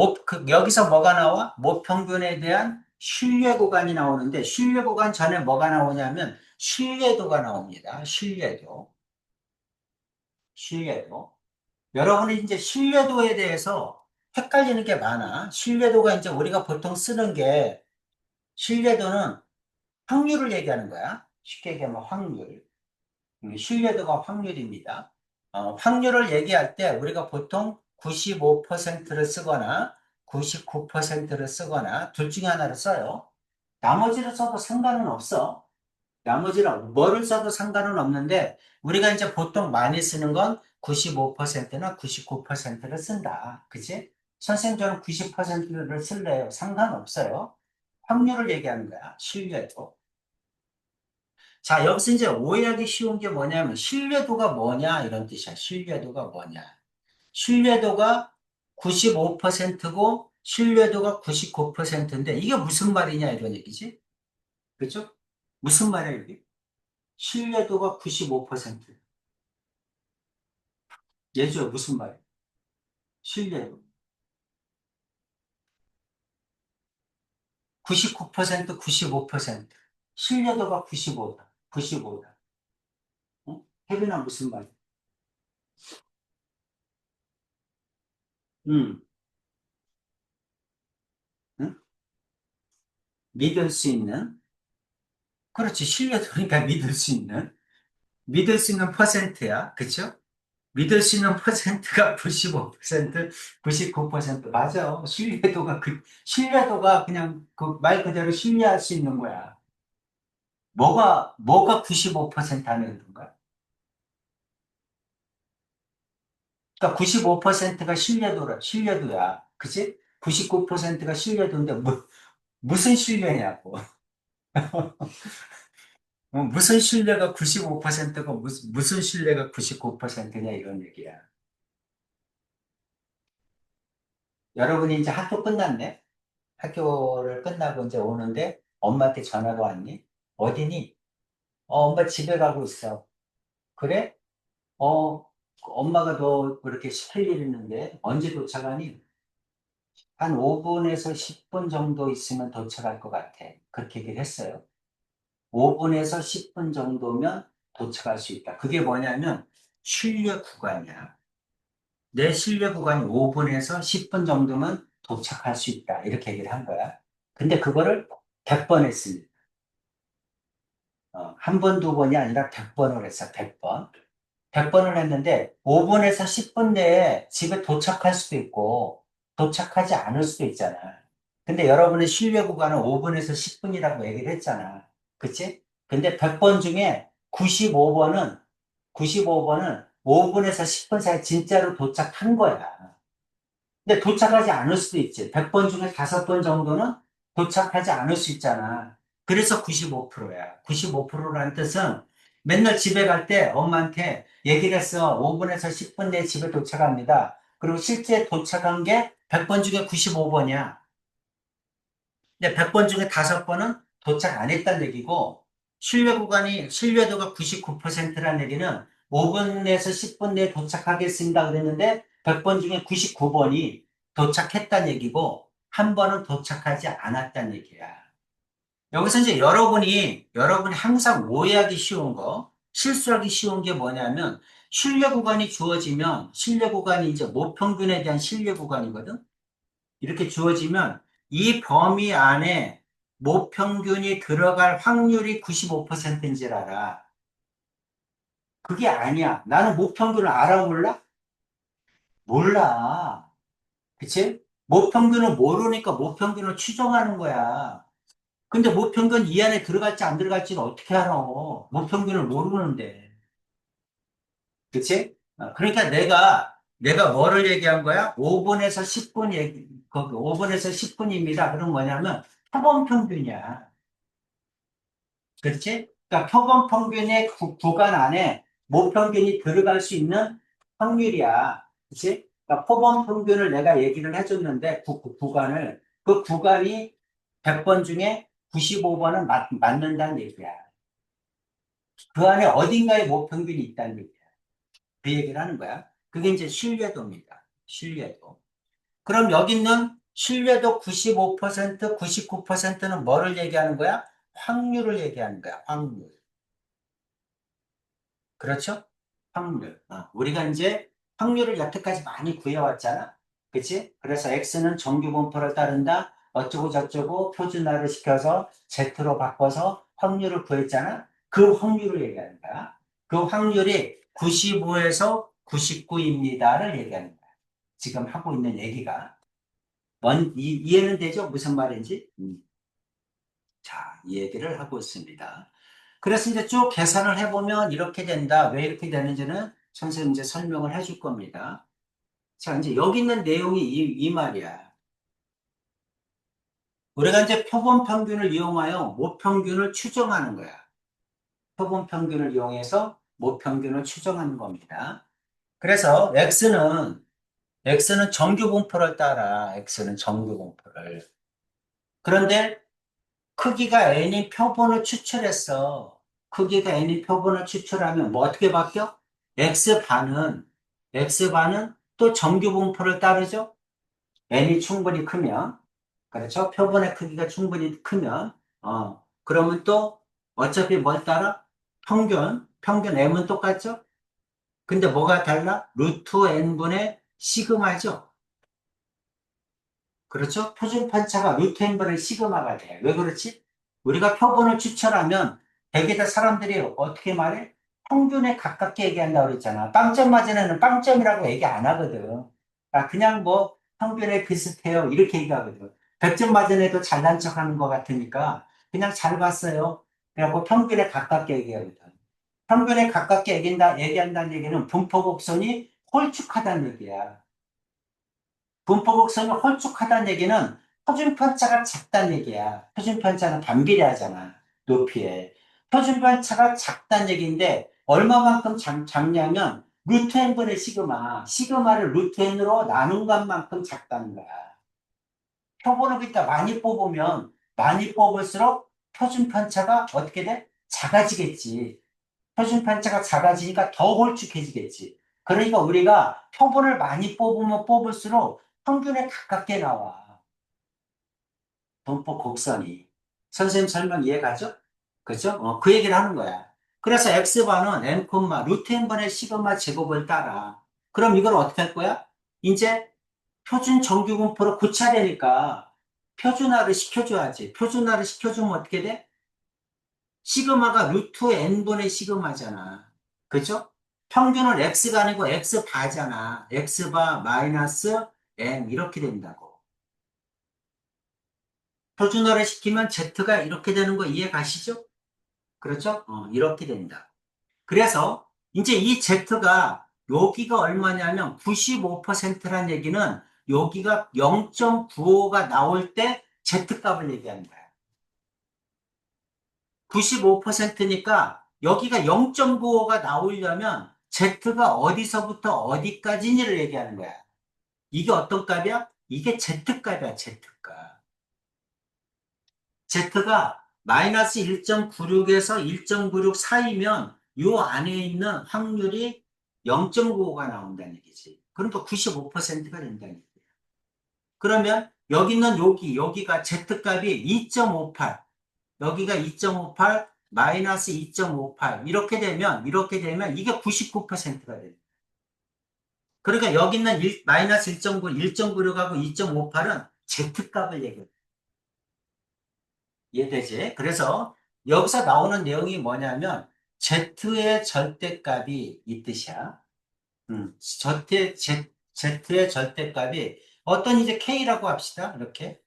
S1: 여기서 뭐가 나와? 모평균에 대한 신뢰 구간이 나오는데, 신뢰 구간 전에 뭐가 나오냐면, 신뢰도가 나옵니다. 신뢰도. 신뢰도. 여러분이 이제 신뢰도에 대해서 헷갈리는 게 많아. 신뢰도가 이제 우리가 보통 쓰는 게, 신뢰도는 확률을 얘기하는 거야. 쉽게 얘기하면 확률. 신뢰도가 확률입니다. 확률을 얘기할 때 우리가 보통 95%를 쓰거나 99%를 쓰거나 둘 중에 하나를 써요. 나머지를 써도 상관은 없어. 나머지는 뭐를 써도 상관은 없는데 우리가 이제 보통 많이 쓰는 건 95%나 99%를 쓴다. 그치? 선생님 저는 90%를 쓸래요. 상관없어요. 확률을 얘기하는 거야. 신뢰도. 자, 여기서 이제 오해하기 쉬운 게 뭐냐면 신뢰도가 뭐냐 이런 뜻이야. 신뢰도가 뭐냐. 신뢰도가 95%고 신뢰도가 99%인데 이게 무슨 말이냐 이런 얘기지? 그죠? 무슨 말이야 이게? 신뢰도가 95%. 예죠 무슨 말이야? 신뢰도. 99%, 95%. 신뢰도가 95다. 95다. 어? 혜빈아 무슨 말이야? 음, 응? 믿을 수 있는? 그렇지. 신뢰도니까 믿을 수 있는 퍼센트야. 그쵸? 믿을 수 있는 퍼센트가 95%, 99% 맞아. 신뢰도가 그냥 그 말 그대로 신뢰할 수 있는 거야. 뭐가 95% 하는 건가? 그러니까 95%가 신뢰도야. 그치? 99%가 신뢰도인데, 무슨 신뢰냐고. 무슨 신뢰가 95%고, 무슨 신뢰가 99%냐, 이런 얘기야. 여러분이 이제 학교 끝났네? 학교를 끝나고 이제 오는데, 엄마한테 전화가 왔니? 어디니? 엄마 집에 가고 있어. 그래? 엄마가 너 그렇게 할 일 있는데, 언제 도착하니? 한 5분에서 10분 정도 있으면 도착할 것 같아. 그렇게 얘기를 했어요. 5분에서 10분 정도면 도착할 수 있다. 그게 뭐냐면 신뢰 구간이야. 내 신뢰 구간이 5분에서 10분 정도면 도착할 수 있다. 이렇게 얘기를 한 거야. 근데 그거를 100번 했습니다. 한 번, 두 번이 아니라 100번을 했어. 100번. 100번을 했는데 5분에서 10분 내에 집에 도착할 수도 있고 도착하지 않을 수도 있잖아. 근데 여러분의 신뢰 구간은 5분에서 10분이라고 얘기를 했잖아. 그치? 근데 100번 중에 95번은 5분에서 10분 사이 진짜로 도착한 거야. 근데 도착하지 않을 수도 있지. 100번 중에 5번 정도는 도착하지 않을 수 있잖아. 그래서 95%야. 95%라는 뜻은 맨날 집에 갈 때 엄마한테 얘기를 했어. 5분에서 10분 내에 집에 도착합니다. 그리고 실제 도착한 게 100번 중에 95번이야. 근데 100번 중에 5번은 도착 안 했다는 얘기고, 신뢰도가 99%라는 얘기는 5분에서 10분 내에 도착하겠습니다. 그랬는데, 100번 중에 99번이 도착했다는 얘기고, 한 번은 도착하지 않았다는 얘기야. 여기서 이제 여러분이 항상 오해하기 쉬운 거, 실수하기 쉬운 게 뭐냐면, 신뢰 구간이 이제 모평균에 대한 신뢰 구간이거든? 이렇게 주어지면 이 범위 안에 모평균이 들어갈 확률이 95%인 줄 알아. 그게 아니야. 나는 모평균을 알아 몰라? 몰라. 그치? 모평균을 모르니까 모평균을 추정하는 거야. 근데 모평균 이 안에 들어갈지 안 들어갈지는 어떻게 알아? 모평균을 모르는데. 그치? 그러니까 내가 뭐를 얘기한 거야? 5분에서 10분 거기 5분에서 10분입니다. 그럼 뭐냐면 표본 평균이야. 그렇지? 그러니까 표본 평균의 구간 안에 모평균이 들어갈 수 있는 확률이야. 그렇지? 그러니까 표본 평균을 내가 얘기를 해줬는데 구간을 그 구간이 100번 중에 95번은 맞는다는 얘기야. 그 안에 어딘가에 모평균이 있다는 얘기야. 그 얘기를 하는 거야. 그게 이제 신뢰도입니다. 신뢰도. 그럼 여기 있는 신뢰도 95%, 99%는 뭐를 얘기하는 거야? 확률을 얘기하는 거야. 확률. 그렇죠? 확률. 우리가 이제 확률을 여태까지 많이 구해왔잖아. 그치? 그래서 X는 정규 분포를 따른다. 어쩌고 저쩌고 표준화를 시켜서 Z로 바꿔서 확률을 구했잖아. 그 확률을 얘기하는 거야. 그 확률이 95에서 99입니다를 얘기하는 거야. 지금 하고 있는 얘기가. 이해는 되죠? 무슨 말인지? 자, 이 얘기를 하고 있습니다. 그래서 이제 쭉 계산을 해보면 이렇게 된다. 왜 이렇게 되는지는 선생님 이제 설명을 해줄 겁니다. 자, 이제 여기 있는 내용이 이 말이야. 우리가 이제 표본 평균을 이용하여 모평균을 추정하는 거야. 표본 평균을 이용해서 모평균을 추정하는 겁니다. 그래서 X는 정규 분포를 따라. X는 정규 분포를. 그런데 크기가 n인 표본을 추출했어. 크기가 n인 표본을 추출하면 뭐 어떻게 바뀌어? X반은 또 정규 분포를 따르죠? n이 충분히 크면. 그렇죠? 표본의 크기가 충분히 크면. 그러면 또 어차피 뭘 따라? 평균 m은 똑같죠? 근데 뭐가 달라? 루트 n분의 시그마죠? 그렇죠? 표준 편차가 루트 n분의 시그마가 돼. 왜 그렇지? 우리가 표본을 추출하면 대개다 사람들이 어떻게 말해? 평균에 가깝게 얘기한다고 그랬잖아. 빵점 맞은 애는 빵점이라고 얘기 안 하거든. 그냥 뭐 평균에 비슷해요. 이렇게 얘기하거든. 100점 맞은 애도 잘난 척 하는 것 같으니까 그냥 잘 봤어요. 그래갖고 평균에 가깝게 얘기하거든. 평균에 가깝게 얘기한다는 얘기는 분포 곡선이 홀쭉하다는 얘기야. 분포 곡선이 홀쭉하다는 얘기는 표준 편차가 작다는 얘기야. 표준 편차는 반비례하잖아. 높이에. 표준 편차가 작다는 얘기인데 얼마만큼 작냐면 루트 n분의 시그마를 루트 n으로 나눈 것만큼 작다는 거야. 표본을 그러니까 많이 뽑을수록 표준 편차가 어떻게 돼? 작아지겠지. 표준 편차가 작아지니까 더 홀쭉해지겠지. 그러니까 우리가 표본을 많이 뽑으면 뽑을수록 평균에 가깝게 나와. 분포 곡선이. 선생님 설명 이해가죠? 그죠? 그 얘기를 하는 거야. 그래서 X반은 n, 루트 n분의 시그마 제곱을 따라. 그럼 이걸 어떻게 할 거야? 이제 표준 정규 분포로 고쳐야 되니까 표준화를 시켜줘야지. 표준화를 시켜주면 어떻게 돼? 시그마가 루트 n분의 시그마잖아. 그죠? 평균은 x가 아니고 x바잖아. x바 마이너스 n 이렇게 된다고. 표준화를 시키면 z가 이렇게 되는 거 이해 가시죠? 그렇죠? 이렇게 된다. 그래서 이제 이 z가 여기가 얼마냐면 95%란 얘기는 여기가 0.95가 나올 때 z값을 얘기하는 거야. 95%니까 여기가 0.95가 나오려면 Z가 어디서부터 어디까지인지를 얘기하는 거야. 이게 어떤 값이야? 이게 Z값이야, Z값. Z가 마이너스 1.96에서 1.96 사이면 요 안에 있는 확률이 0.95가 나온다는 얘기지. 그러니까 95%가 된다는 얘기야. 그러면 여기가 Z값이 2.58, 여기가 2.58, 마이너스 2.58. 이렇게 되면 이게 99%가 돼요. 그러니까 여기 있는 마이너스 1.9, 1.96하고 2.58은 Z값을 얘기해요. 이해되지? 그래서 여기서 나오는 내용이 뭐냐면 Z의 절대값이 이 뜻이야. Z의 절대값이 어떤 이제 K라고 합시다. 이렇게.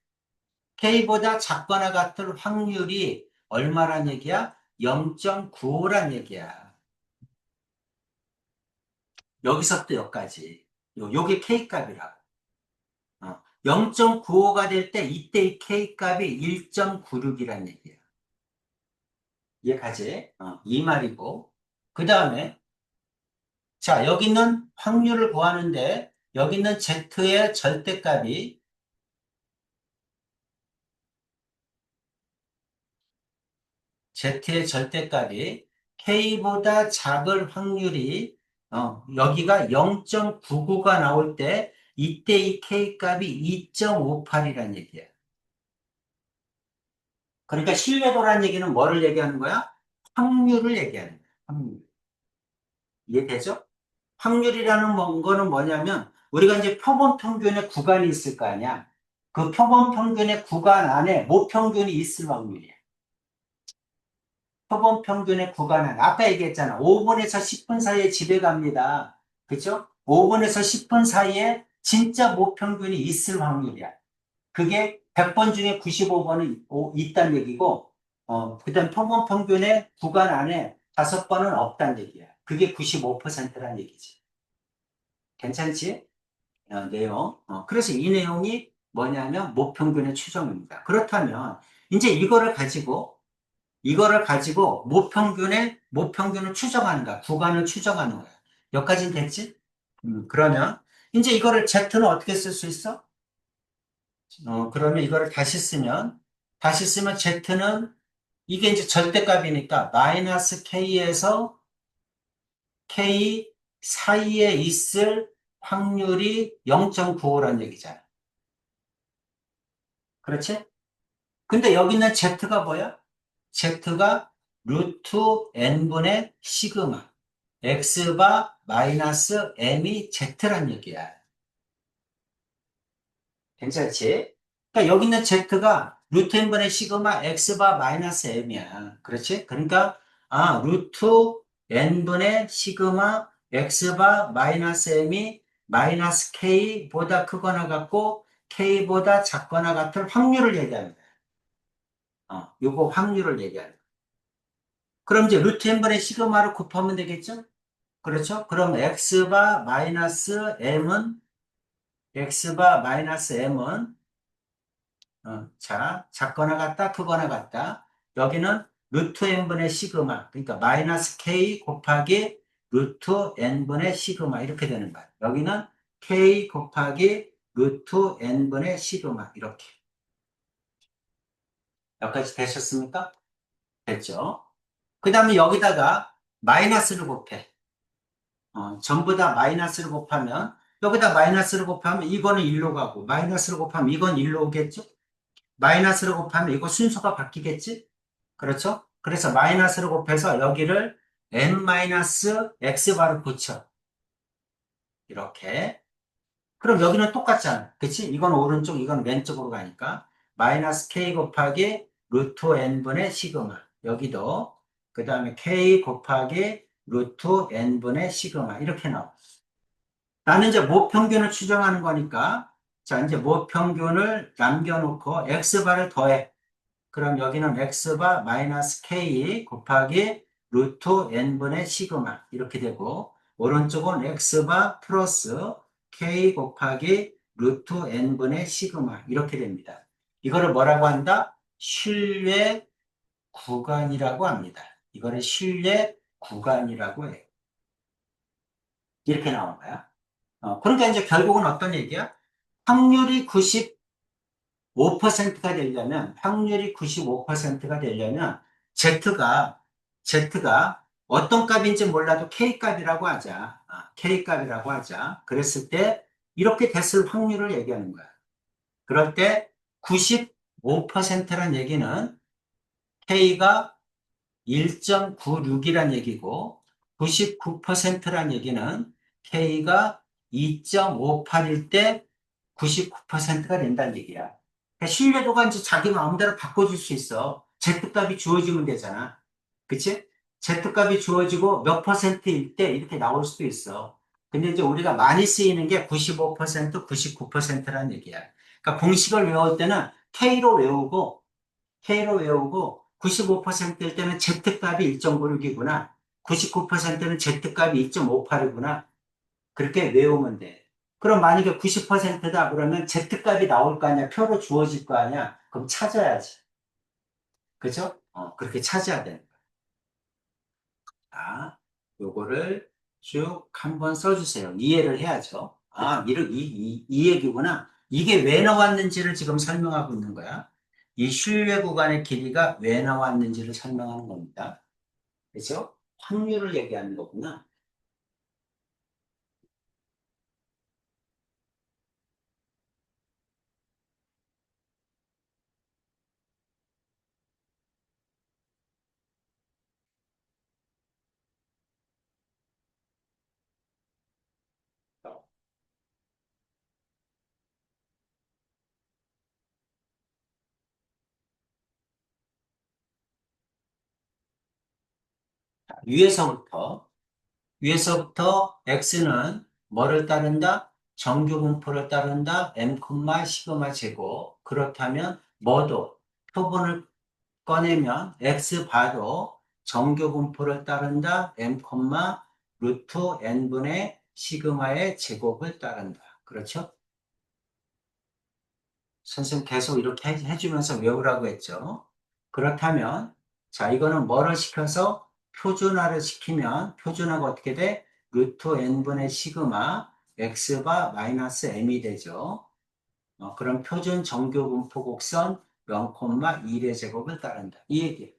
S1: K보다 작거나 같을 확률이 얼마란 얘기야? 0.95란 얘기야. 여기서부터 여기까지. 요게 K값이라. 0.95가 될 때 이때 이 K값이 1.96이란 얘기야. 이해가지? 이 말이고. 그 다음에 자, 여기 있는 확률을 구하는데 여기 있는 Z의 절대값이 K보다 작을 확률이 여기가 0.99가 나올 때 이때 이 K값이 2.58이란 얘기야. 그러니까 신뢰도라는 얘기는 뭐를 얘기하는 거야? 확률을 얘기하는 거야. 확률. 이해되죠? 확률이라는 거는 뭐냐면 우리가 이제 표본 평균의 구간이 있을 거 아니야. 그 표본 평균의 구간 안에 모평균이 있을 확률이야. 표본 평균의 구간은 아까 얘기했잖아. 5분에서 10분 사이에 집에 갑니다. 그죠? 5분에서 10분 사이에 진짜 모평균이 있을 확률이야. 그게 100번 중에 95번은 있다는 얘기고, 그다음 표본 평균의 구간 안에 5번은 없다는 얘기야. 그게 95%란 얘기지. 괜찮지? 내용. 그래서 이 내용이 뭐냐면 모평균의 추정입니다. 그렇다면 이제 이거를 가지고 모평균을 추정하는 거야. 구간을 추정하는 거야. 여기까지는 됐지? 그러면 이제 이거를 Z는 어떻게 쓸 수 있어? 그러면 이거를 다시 쓰면 Z는 이게 이제 절대값이니까 마이너스 K에서 K 사이에 있을 확률이 0.95라는 얘기잖아. 그렇지? 근데 여기 있는 Z가 뭐야? Z가 루트 n분의 시그마. X바 마이너스 M이 Z란 얘기야. 괜찮지? 그러니까 여기 있는 Z가 루트 n분의 시그마 X바 마이너스 M이야. 그렇지? 그러니까, 루트 n분의 시그마 X바 마이너스 M이 마이너스 K보다 크거나 같고, K보다 작거나 같은 확률을 얘기하는 거야. 요거 확률을 얘기하는 거야. 그럼 이제 루트 n분의 시그마를 곱하면 되겠죠? 그렇죠? 그럼 X바 마이너스 M은 자, 작거나 같다, 크거나 같다. 여기는 루트 n분의 시그마, 그러니까 마이너스 k 곱하기 루트 n분의 시그마 이렇게 되는 거야. 여기는 k 곱하기 루트 n분의 시그마 이렇게. 여기까지 되셨습니까? 됐죠? 그 다음에 여기다가 마이너스를 곱해. 전부 다 마이너스를 곱하면 여기다 마이너스를 곱하면 이거는 1로 가고 마이너스를 곱하면 이건 1로 오겠죠? 마이너스를 곱하면 이거 순서가 바뀌겠지? 그렇죠? 그래서 마이너스를 곱해서 여기를 n-x바로 붙여. 이렇게. 그럼 여기는 똑같잖아. 그치? 이건 오른쪽, 이건 왼쪽으로 가니까. 마이너스 k 곱하기 루트 n분의 시그마. 여기도. 그 다음에 k 곱하기 루트 n분의 시그마. 이렇게 나와. 나는 이제 모평균을 추정하는 거니까. 자, 이제 모평균을 남겨놓고 x바를 더해. 그럼 여기는 x바 마이너스 k 곱하기 루트 n분의 시그마 이렇게 되고 오른쪽은 x바 플러스 k 곱하기 루트 n분의 시그마 이렇게 됩니다. 이거를 뭐라고 한다? 신뢰 구간이라고 합니다. 이거를 신뢰 구간이라고 해. 이렇게 나온 거야. 그러니까 이제 결국은 어떤 얘기야? 확률이 95%가 되려면 Z가 어떤 값인지 몰라도 K값이라고 하자. K값이라고 하자. 그랬을 때 이렇게 됐을 확률을 얘기하는 거야. 그럴 때 95%란 얘기는 K가 1.96이란 얘기고 99%란 얘기는 K가 2.58일 때 99%가 된다는 얘기야. 그러니까 신뢰도가 이제 자기 마음대로 바꿔줄 수 있어. Z값이 주어지면 되잖아. 그치? Z값이 주어지고 몇 퍼센트일 때 이렇게 나올 수도 있어. 근데 이제 우리가 많이 쓰이는 게 95%, 99%라는 얘기야. 그러니까 공식을 외울 때는 K로 외우고 95%일 때는 Z값이 1.96이구나. 99%는 Z값이 2.58이구나. 그렇게 외우면 돼. 그럼 만약에 90%다 그러면 Z값이 나올 거 아니야. 표로 주어질 거 아니야. 그럼 찾아야지. 그죠? 그렇게 찾아야 되는 거야. 자, 요거를 쭉 한번 써주세요. 이해를 해야죠. 이 얘기구나. 이게 왜 나왔는지를 지금 설명하고 있는 거야. 이 신뢰 구간의 길이가 왜 나왔는지를 설명하는 겁니다. 그죠? 확률을 얘기하는 거구나. 위에서부터 위에서부터 x는 뭐를 따른다? 정규 분포를 따른다. m, 시그마 제곱. 그렇다면 뭐도 표본을 꺼내면 x 바도 정규 분포를 따른다. m, 루트 n분의 시그마의 제곱을 따른다. 그렇죠? 선생님 계속 이렇게 해주면서 외우라고 했죠. 그렇다면, 자, 이거는 뭐를 시켜서 표준화를 시키면, 표준화가 어떻게 돼? 루트 n분의 시그마 x바 마이너스 m이 되죠. 그럼 표준 정교 분포 곡선 0,1의 제곱을 따른다. 이 얘기예요.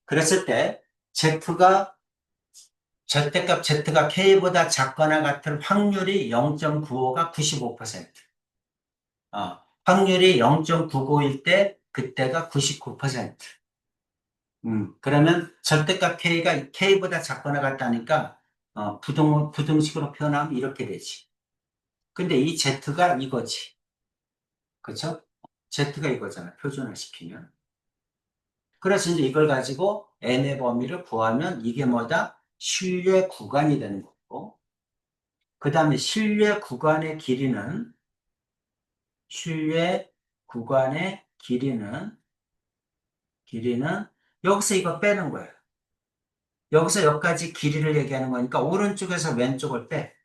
S1: 그랬을 때, z가, 절대값 z가 k보다 작거나 같은 확률이 0.95가 95%. 확률이 0.995일 때 그때가 99%. 그러면 절대값 K가 K보다 작거나 같다니까 부등식으로 표현하면 이렇게 되지. 근데 이 Z가 이거지. 그쵸? Z가 이거잖아. 표준화 시키면. 그래서 이제 이걸 가지고 N의 범위를 구하면 이게 뭐다? 신뢰 구간이 되는 거고. 그 다음에 신뢰 구간의 길이는 여기서 이거 빼는 거예요. 여기서 여기까지 길이를 얘기하는 거니까 오른쪽에서 왼쪽을 빼.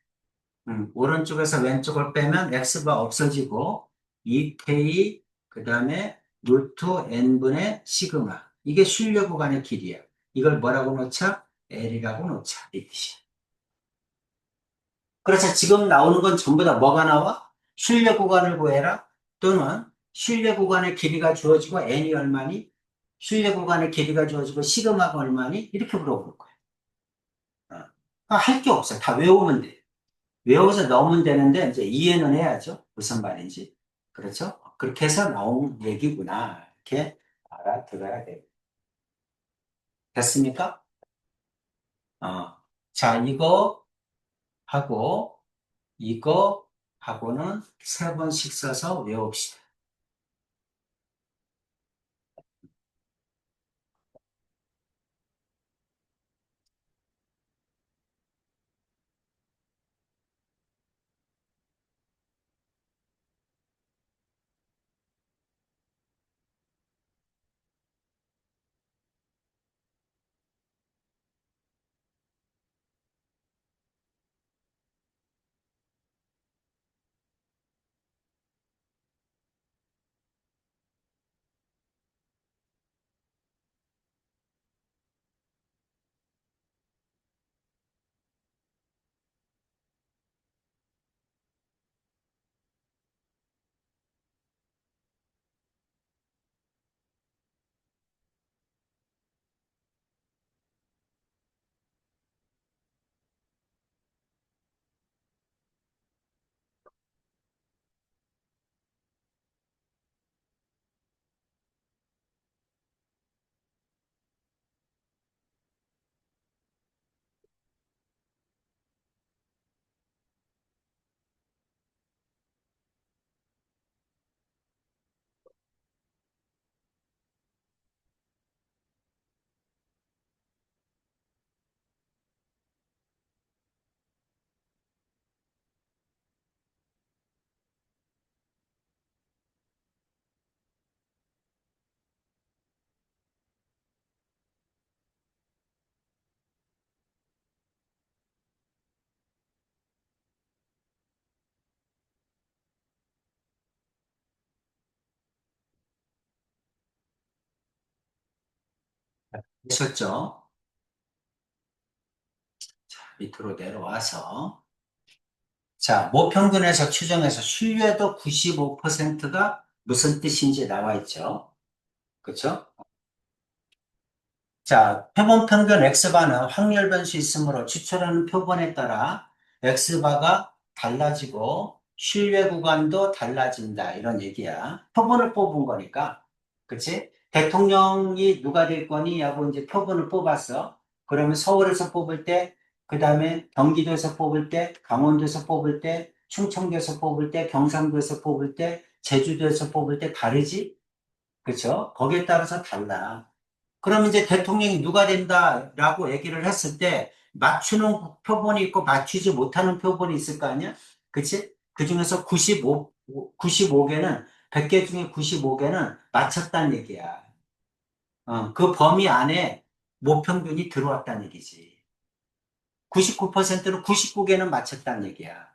S1: 오른쪽에서 왼쪽을 빼면 x가 없어지고 2k 그 다음에 루트 n분의 시그마. 이게 신뢰 구간의 길이야. 이걸 뭐라고 놓자? L이라고 놓자. 이 뜻이야. 그래서 지금 나오는 건 전부 다 뭐가 나와? 신뢰 구간을 구해라. 또는 신뢰 구간의 길이가 주어지고 n이 얼마니? 신뢰 구간의 길이가 주어지고 시그마가 얼마니? 이렇게 물어볼 거야. 할 게 없어. 다 외우면 돼. 외워서 넣으면 되는데, 이제 이해는 해야죠. 무슨 말인지. 그렇죠? 그렇게 해서 나온 얘기구나. 이렇게 알아들어야 돼요. 됐습니까? 어. 자, 하고, 이거 하고는 세 번씩 써서 외웁시다. 됐었죠? 자, 밑으로 내려와서. 자, 모평균에서 추정해서 신뢰도 95%가 무슨 뜻인지 나와 있죠? 그렇죠? 자, 표본 평균 X바는 확률 변수 있으므로 추출하는 표본에 따라 X바가 달라지고 신뢰 구간도 달라진다. 이런 얘기야. 표본을 뽑은 거니까. 그치? 대통령이 누가 될 거니? 하고 이제 표본을 뽑았어. 그러면 서울에서 뽑을 때, 그 다음에 경기도에서 뽑을 때, 강원도에서 뽑을 때, 충청도에서 뽑을 때, 경상도에서 뽑을 때, 제주도에서 뽑을 때 다르지? 그쵸? 거기에 따라서 달라. 그럼 이제 대통령이 누가 된다라고 얘기를 했을 때 맞추는 표본이 있고 맞추지 못하는 표본이 있을 거 아니야? 그치? 그 중에서 95개는, 100개 중에 95개는 맞췄다는 얘기야. 그 범위 안에 모평균이 들어왔다는 얘기지. 99%는 99개는 맞췄다는 얘기야.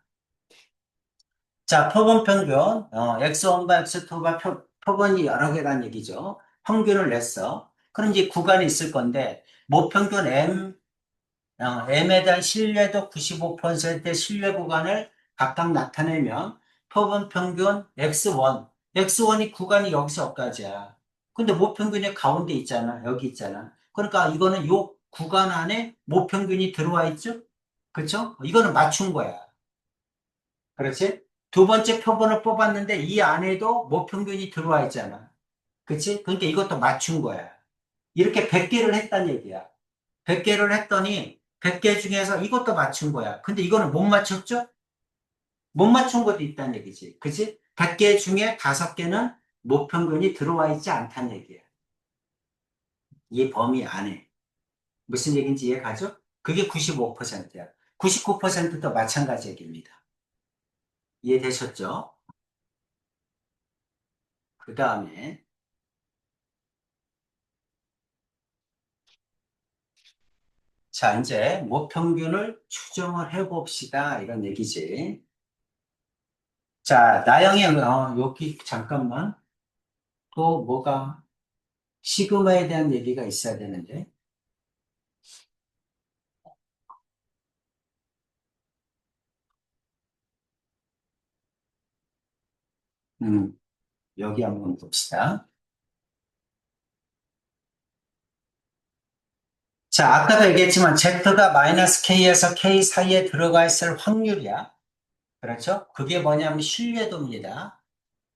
S1: 자, 표본 평균, X1과 X2가 표본이 여러 개란 얘기죠. 평균을 냈어. 그럼 이제 구간이 있을 건데, 모평균 M에 대한 신뢰도 95%의 신뢰 구간을 각각 나타내면 표본 평균 X1이 구간이 여기서 여기까지야. 근데 모평균이 가운데 있잖아. 여기 있잖아. 그러니까 이거는 요 구간 안에 모평균이 들어와 있죠? 그렇죠? 이거는 맞춘 거야. 그렇지? 두 번째 표본을 뽑았는데 이 안에도 모평균이 들어와 있잖아. 그렇지? 그러니까 이것도 맞춘 거야. 이렇게 100개를 했단 얘기야. 100개를 했더니 100개 중에서 이것도 맞춘 거야. 근데 이거는 못 맞췄죠? 못 맞춘 것도 있다는 얘기지. 그치? 100개 중에 5개는 모평균이 들어와 있지 않다는 얘기야. 이 범위 안에. 무슨 얘기인지 이해가죠? 그게 95%야. 99%도 마찬가지 얘기입니다. 이해되셨죠? 그 다음에, 자, 이제 모평균을 추정을 해봅시다. 이런 얘기지. 자, 나영이, 여기 잠깐만. 또 뭐가 시그마에 대한 얘기가 있어야 되는데, 음, 여기 한번 봅시다. 자, 아까도 얘기했지만 Z가 마이너스 K에서 K 사이에 들어가 있을 확률이야. 그렇죠? 그게 뭐냐면 신뢰도입니다.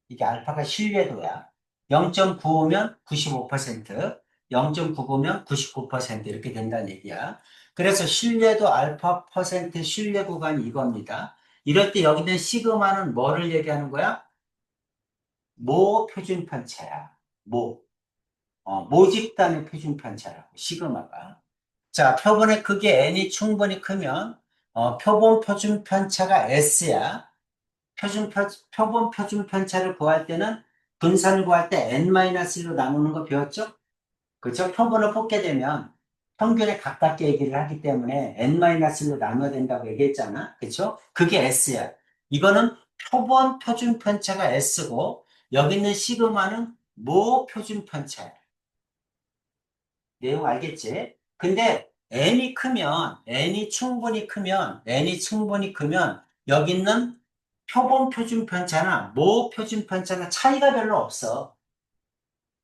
S1: 이게 알파가 신뢰도야. 0.95면 95%, 0.99면 99% 이렇게 된다는 얘기야. 그래서 신뢰도 알파 퍼센트 신뢰 구간이 이겁니다. 이럴 때 여기 있는 시그마는 뭐를 얘기하는 거야? 모 표준 편차야. 모집단의 표준 편차라고, 시그마가. 자, 표본의 크기 n이 충분히 크면, 표본 표준 편차가 s야. 표본 표준 편차를 구할 때는 분산을 구할 때 n-1로 나누는 거 배웠죠? 그죠? 표본을 뽑게 되면 평균에 가깝게 얘기를 하기 때문에 n-1로 나눠야 된다고 얘기했잖아. 그죠? 그게 s야. 이거는 표본 표준 편차가 s고, 여기 있는 시그마는 모 표준 편차야. 내용 알겠지? 근데 n이 충분히 크면 여기 있는 표본 표준 편차나 모 표준 편차나 차이가 별로 없어.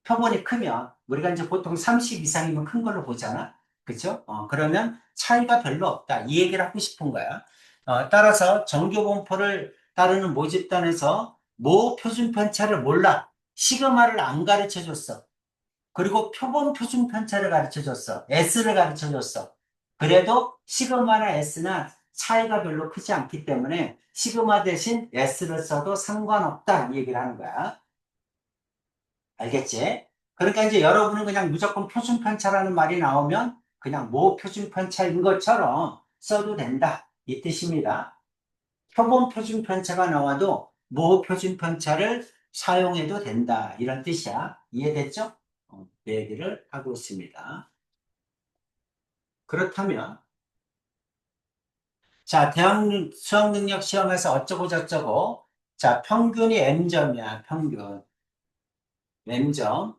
S1: 표본이 크면 우리가 이제 보통 30 이상이면 큰 걸로 보잖아. 그쵸? 그러면 차이가 별로 없다. 이 얘기를 하고 싶은 거야. 따라서 정규 분포를 따르는 모집단에서 모 표준 편차를 몰라. 시그마를 안 가르쳐 줬어. 그리고 표본 표준 편차를 가르쳐 줬어. S를 가르쳐 줬어. 그래도 시그마나 S나 차이가 별로 크지 않기 때문에 시그마 대신 S를 써도 상관없다. 이 얘기를 하는 거야. 알겠지? 그러니까 이제 여러분은 그냥 무조건 표준 편차라는 말이 나오면 그냥 뭐 표준 편차인 것처럼 써도 된다. 이 뜻입니다. 표본 표준 편차가 나와도 모 표준 편차를 사용해도 된다. 이런 뜻이야. 이해됐죠? 그 얘기를 하고 있습니다. 그렇다면, 자, 대학 수학 능력 시험에서 어쩌고 저쩌고, 자, 평균이 M점이야, 평균. M점.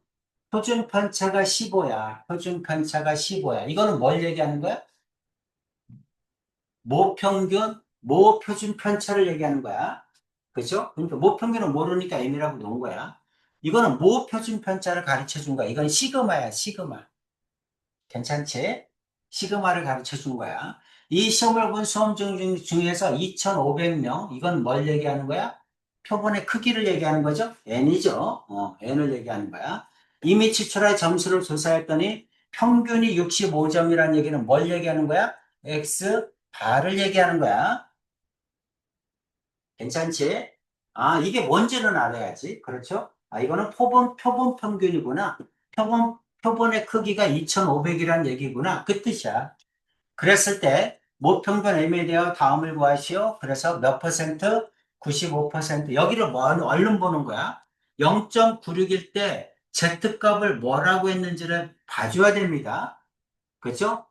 S1: 표준 편차가 15야. 표준 편차가 15야. 이거는 뭘 얘기하는 거야? 모평균, 모표준 편차를 얘기하는 거야. 그죠? 그러니까 모평균은 모르니까 M이라고 놓은 거야. 이거는 모표준 편차를 가르쳐 준 거야. 이건 시그마야, 시그마. 괜찮지? 시그마를 가르쳐 준 거야. 이 시험을 본 수험 중에서 2,500명, 이건 뭘 얘기하는 거야? 표본의 크기를 얘기하는 거죠? n이죠. n을 얘기하는 거야. 이미 치출할 점수를 조사했더니 평균이 65점이라는 얘기는 뭘 얘기하는 거야? x 바를 얘기하는 거야. 괜찮지? 아, 이게 뭔지는 알아야지. 그렇죠? 아, 이거는 표본 평균이구나. 표본의 크기가 2,500이란 얘기구나. 그 뜻이야. 그랬을 때, 모평균 M에 대하여 다음을 구하시오. 그래서 몇 퍼센트? 95%. 여기를 얼른 보는 거야. 0.96일 때 Z값을 뭐라고 했는지를 봐줘야 됩니다. 그죠?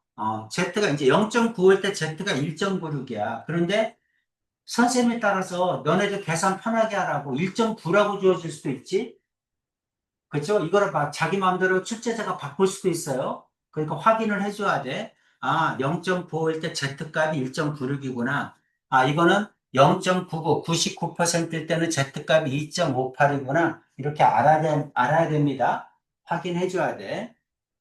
S1: Z가 이제 0.9일 때 Z가 1.96이야. 그런데 선생님에 따라서 너네들 계산 편하게 하라고 1.9라고 주어질 수도 있지? 그죠? 이거를 막 자기 마음대로 출제자가 바꿀 수도 있어요. 그러니까 확인을 해줘야 돼. 0.95일 때 Z값이 1.96이구나. 이거는 0.99, 99%일 때는 Z값이 2.58이구나. 이렇게 알아야 됩니다. 확인해줘야 돼.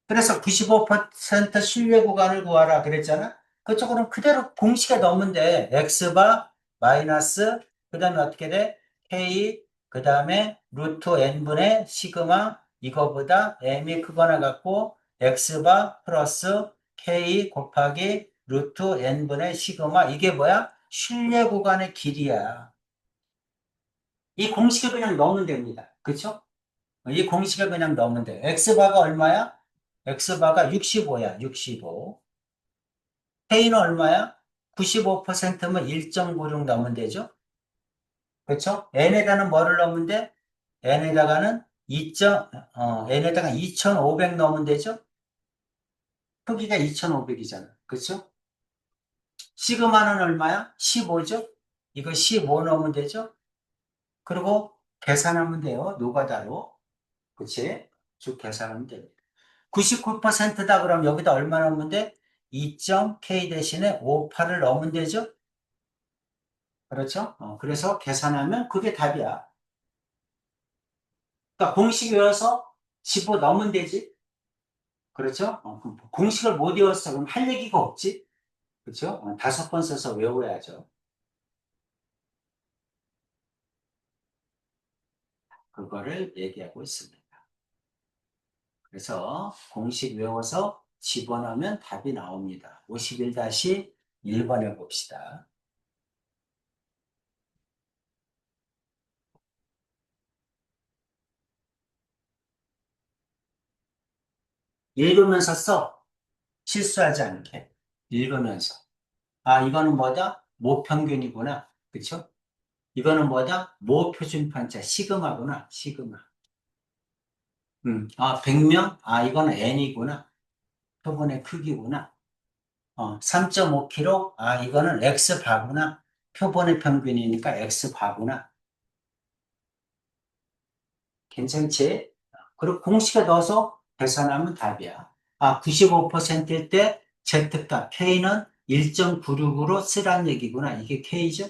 S1: 그래서 95% 신뢰 구간을 구하라 그랬잖아. 그쪽으로는 그대로 공식에 넣으면 돼. x바 마이너스 그다음에 어떻게 돼? k 그다음에 루트 n분의 시그마 이거보다 m이 크거나 같고 x바 플러스 k 곱하기 루트 n분의 시그마 이게 뭐야? 신뢰 구간의 길이야. 이 공식을 그냥 넣으면 됩니다. 그렇죠? 이 공식을 그냥 넣으면 돼. x바가 얼마야? x바가 65야, 65. K는 얼마야? 95%면 1.96 넣으면 되죠? 그렇죠? n에다는 뭐를 넣으면 돼? n에다가는 2,500 넣으면 되죠? 크기가 2,500이잖아. 그렇죠? 시그마는 얼마야? 15죠? 이거 15 넣으면 되죠? 그리고 계산하면 돼요. 노가다로. 그치? 쭉 계산하면 됩니다. 99%다 그럼 여기다 얼마 넣으면 돼? 2.k 대신에 58을 넣으면 되죠? 그렇죠? 그래서 계산하면 그게 답이야. 그러니까 공식 외워서 집어 넣으면 되지. 그렇죠? 그럼 공식을 못 외웠어. 그럼 할 얘기가 없지. 그렇죠? 5번 써서 외워야죠. 그거를 얘기하고 있습니다. 그래서 공식 외워서 집어넣으면 답이 나옵니다. 51-1번 해봅시다. 읽으면서 써. 실수하지 않게. 읽으면서. 이거는 뭐다? 모평균이구나. 그쵸? 이거는 뭐다? 모표준판자, 시그마구나, 시그마. 100명? 이거는 n이구나. 표본의 크기구나. 3.5kg? 이거는 x바구나. 표본의 평균이니까 x바구나. 괜찮지? 그리고 공식에 넣어서 계산하면 답이야. 95%일 때 Z값, K는 1.96으로 쓰란 얘기구나. 이게 K죠?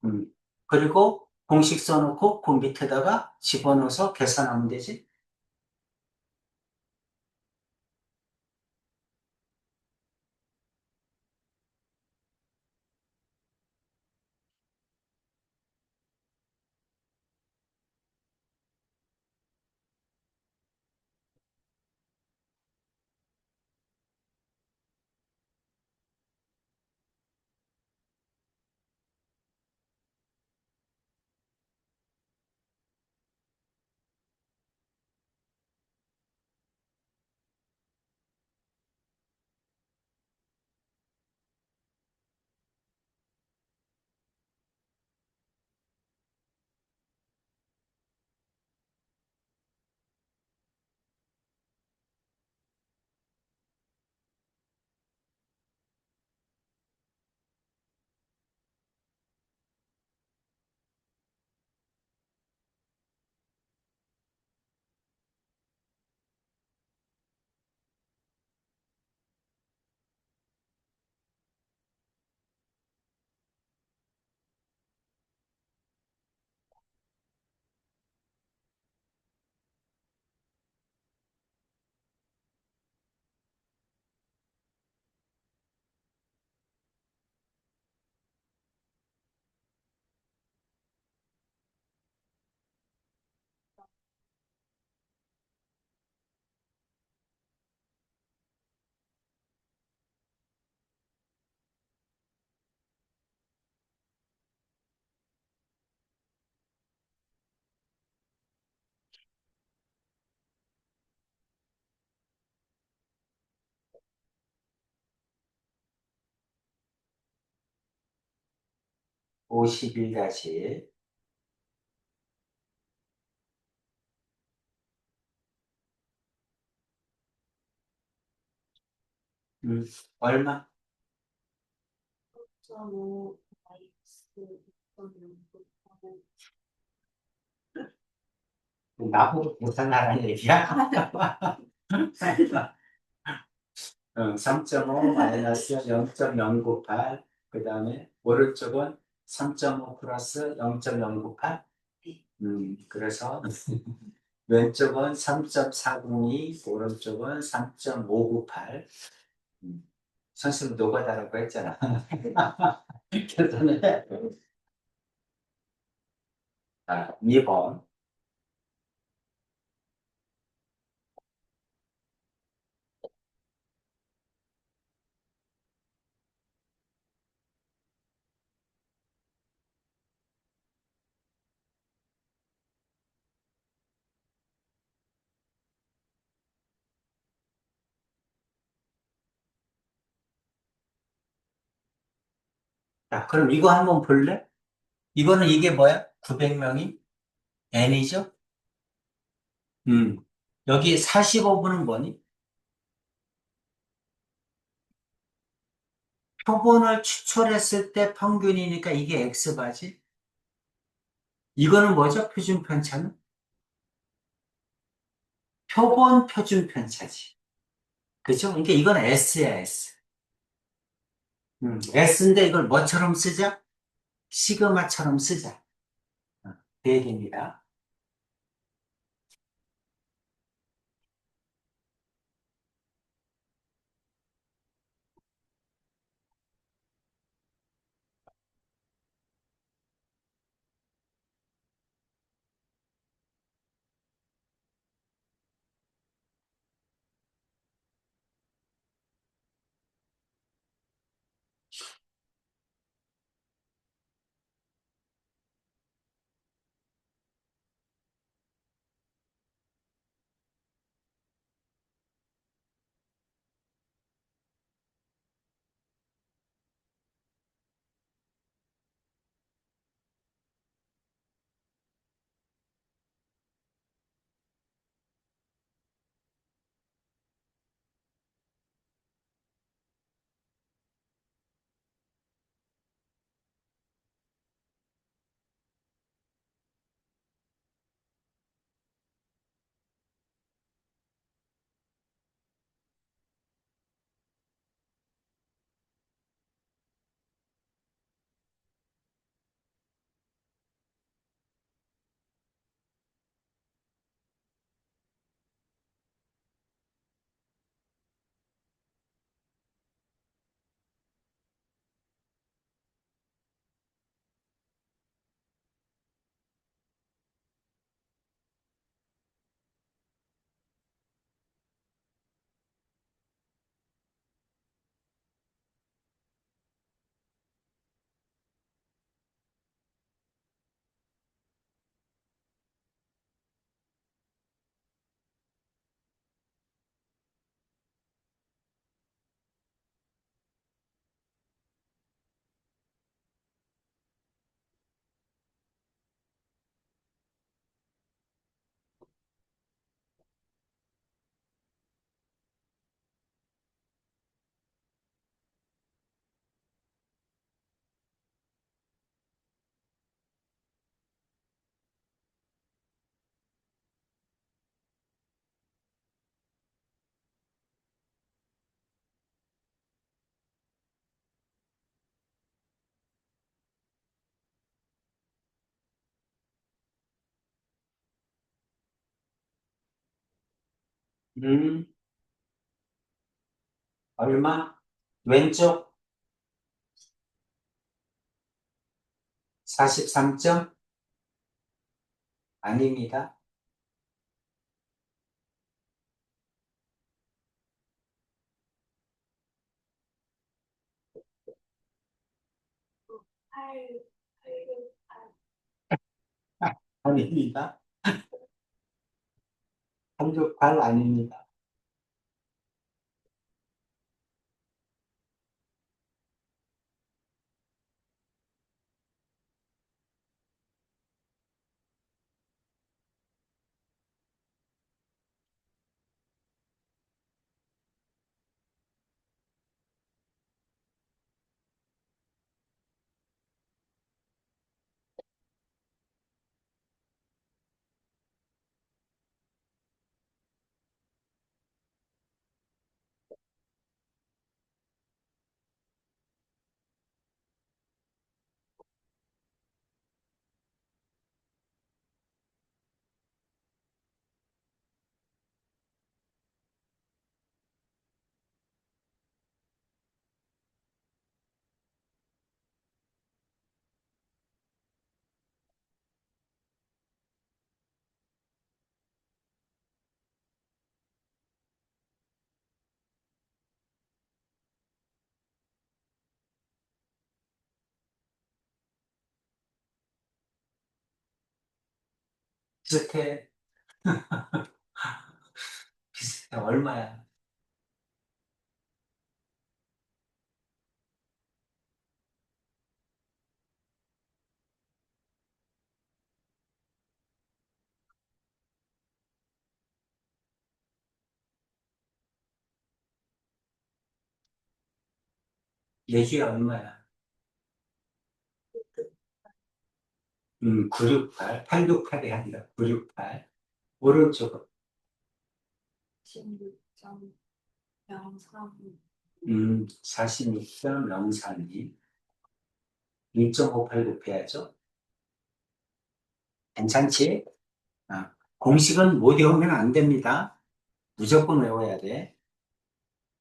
S1: 음. 그리고 공식 써놓고 그 밑에다가 집어넣어서 계산하면 되지. 51-1. 음, 얼마?
S2: 0.5 x 6.0
S1: 나보고 계산하라는 얘기야? 3.5 마이너스 0.098, 그 다음에 오른쪽은 3.5 플러스 0.098. 그래서 왼쪽은 3.402, 오른쪽은 3.598. 선생님 노가다라고 했잖아. 계산해. 자, 2번. 자, 그럼 이거 한번 볼래? 이거는 이게 뭐야? 900명이 n이죠? 음. 여기 45분은 뭐니? 표본을 추출했을 때 평균이니까 이게 x바지? 이거는 뭐죠? 표준 편차는? 표본 표준 편차지. 그죠? 그러니까 이건 S야, S. S인데 이걸 뭐처럼 쓰자? 시그마처럼 쓰자. 그 얘기입니다. 음, 얼마? 왼쪽 43점? 아닙니다.
S2: 8, 8, 8.
S1: 아닙니다. 368 아닙니다. 비슷해. 비슷해. 얼마야? 예주에 얼마야? 968, 868이 아니라 968. 오른쪽은,
S2: 16.03.
S1: 46.032. 1.58 곱해야죠. 괜찮지? 아, 공식은 못 외우면 안 됩니다. 무조건 외워야 돼.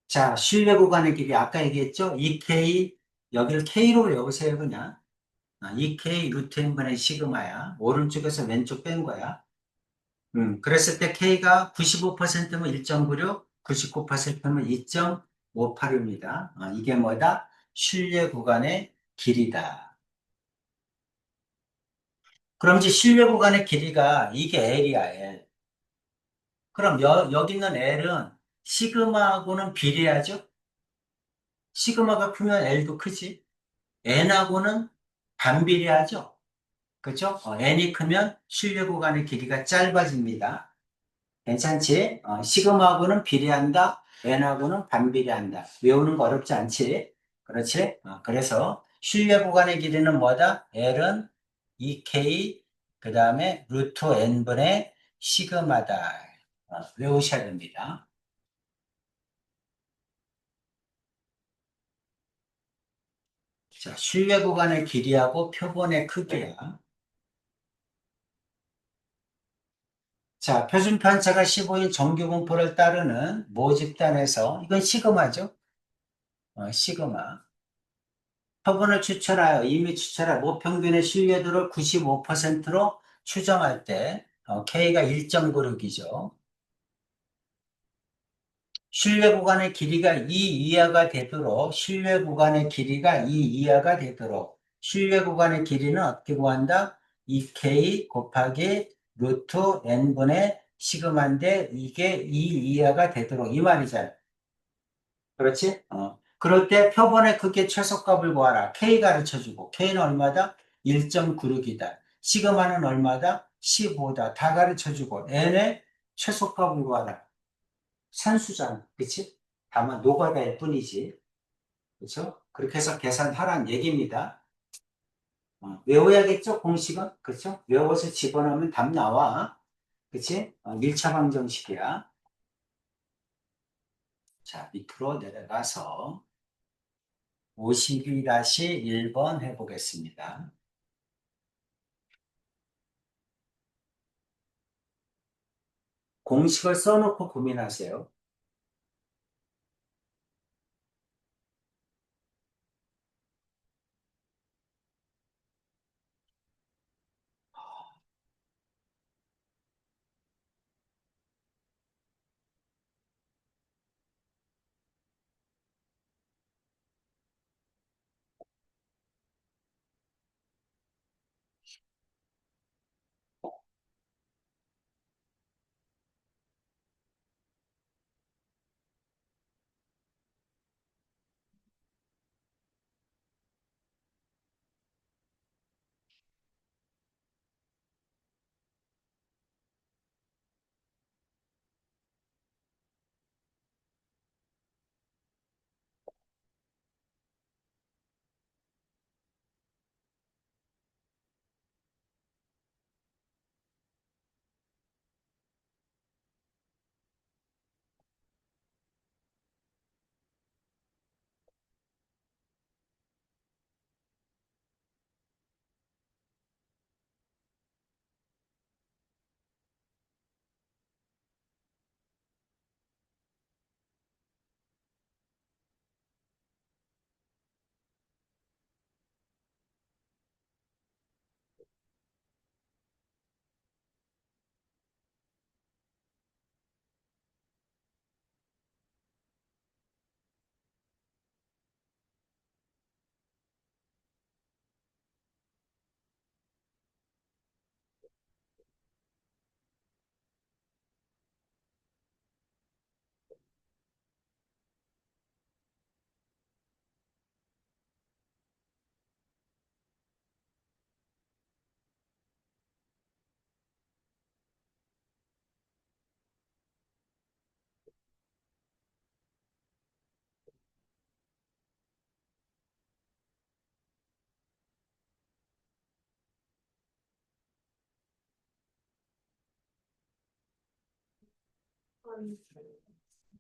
S1: 자, 실내 구간의 길이 아까 얘기했죠? 2K, 여기를 K로 외우세요, 그냥. 2K 루트 n분의 시그마야. 오른쪽에서 왼쪽 뺀 거야. 그랬을 때 K가 95%면 1.96, 99%면 2.58입니다. 이게 뭐다? 실내 구간의 길이다. 그럼 이제 실내 구간의 길이가 이게 L이야, L. 그럼 여기 있는 L은 시그마하고는 비례하죠? 시그마가 크면 L도 크지? N하고는 반비례하죠? 그죠? N이 크면 실내 구간의 길이가 짧아집니다. 괜찮지? 시그마하고는 비례한다. n하고는 반비례한다. 외우는 거 어렵지 않지? 그렇지? 그래서 실내 구간의 길이는 뭐다? L은 2K, 그 다음에 루트 n분의 시그마다. 외우셔야 됩니다. 자, 실내 구간의 길이하고 표본의 크기야. 자, 표준 편차가 15인 정규 분포를 따르는 모집단에서, 이건 시그마죠? 시그마. 표본을 추출하여 이미 추출한 모평균의 신뢰도를 95%로 추정할 때 K가 1.96이죠. 신뢰 구간의 길이가 2 이하가 되도록 신뢰 구간의 길이는 어떻게 구한다? 2K 곱하기 루트 n분의 시그마인데 이게 2 이하가 되도록 이 말이잖아. 그렇지? 그럴 때 표본의 크기의 최소값을 구하라. K 가르쳐주고, K는 얼마다? 1.96이다. 시그마는 얼마다? 15다. 다 가르쳐주고, N의 최소값을 구하라. 산수잖아. 그치? 다만 노가다일 뿐이지. 그쵸? 그렇게 해서 계산하란 얘기입니다. 외워야겠죠? 공식은? 그쵸? 외워서 집어넣으면 답 나와. 그치? 1차 방정식이야. 자, 밑으로 내려가서 52-1번 해보겠습니다. 공식을 써놓고 고민하세요.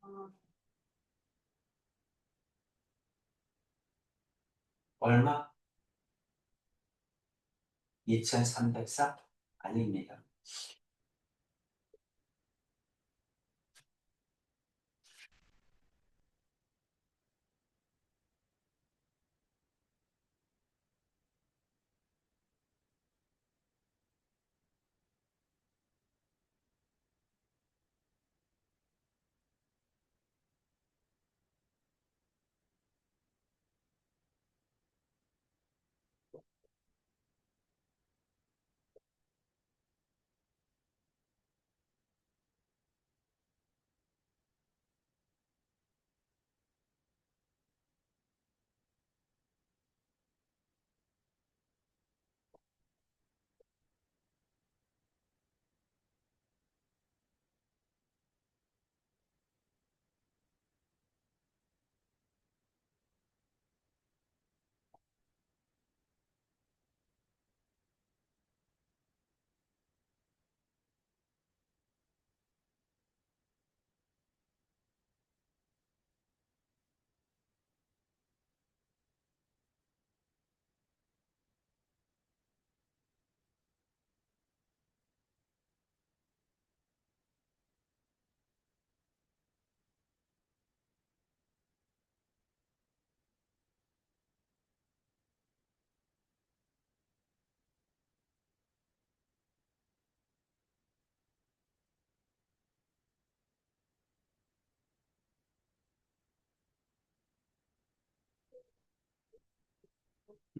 S2: 어,
S1: 얼마? 2304? 아닙니다.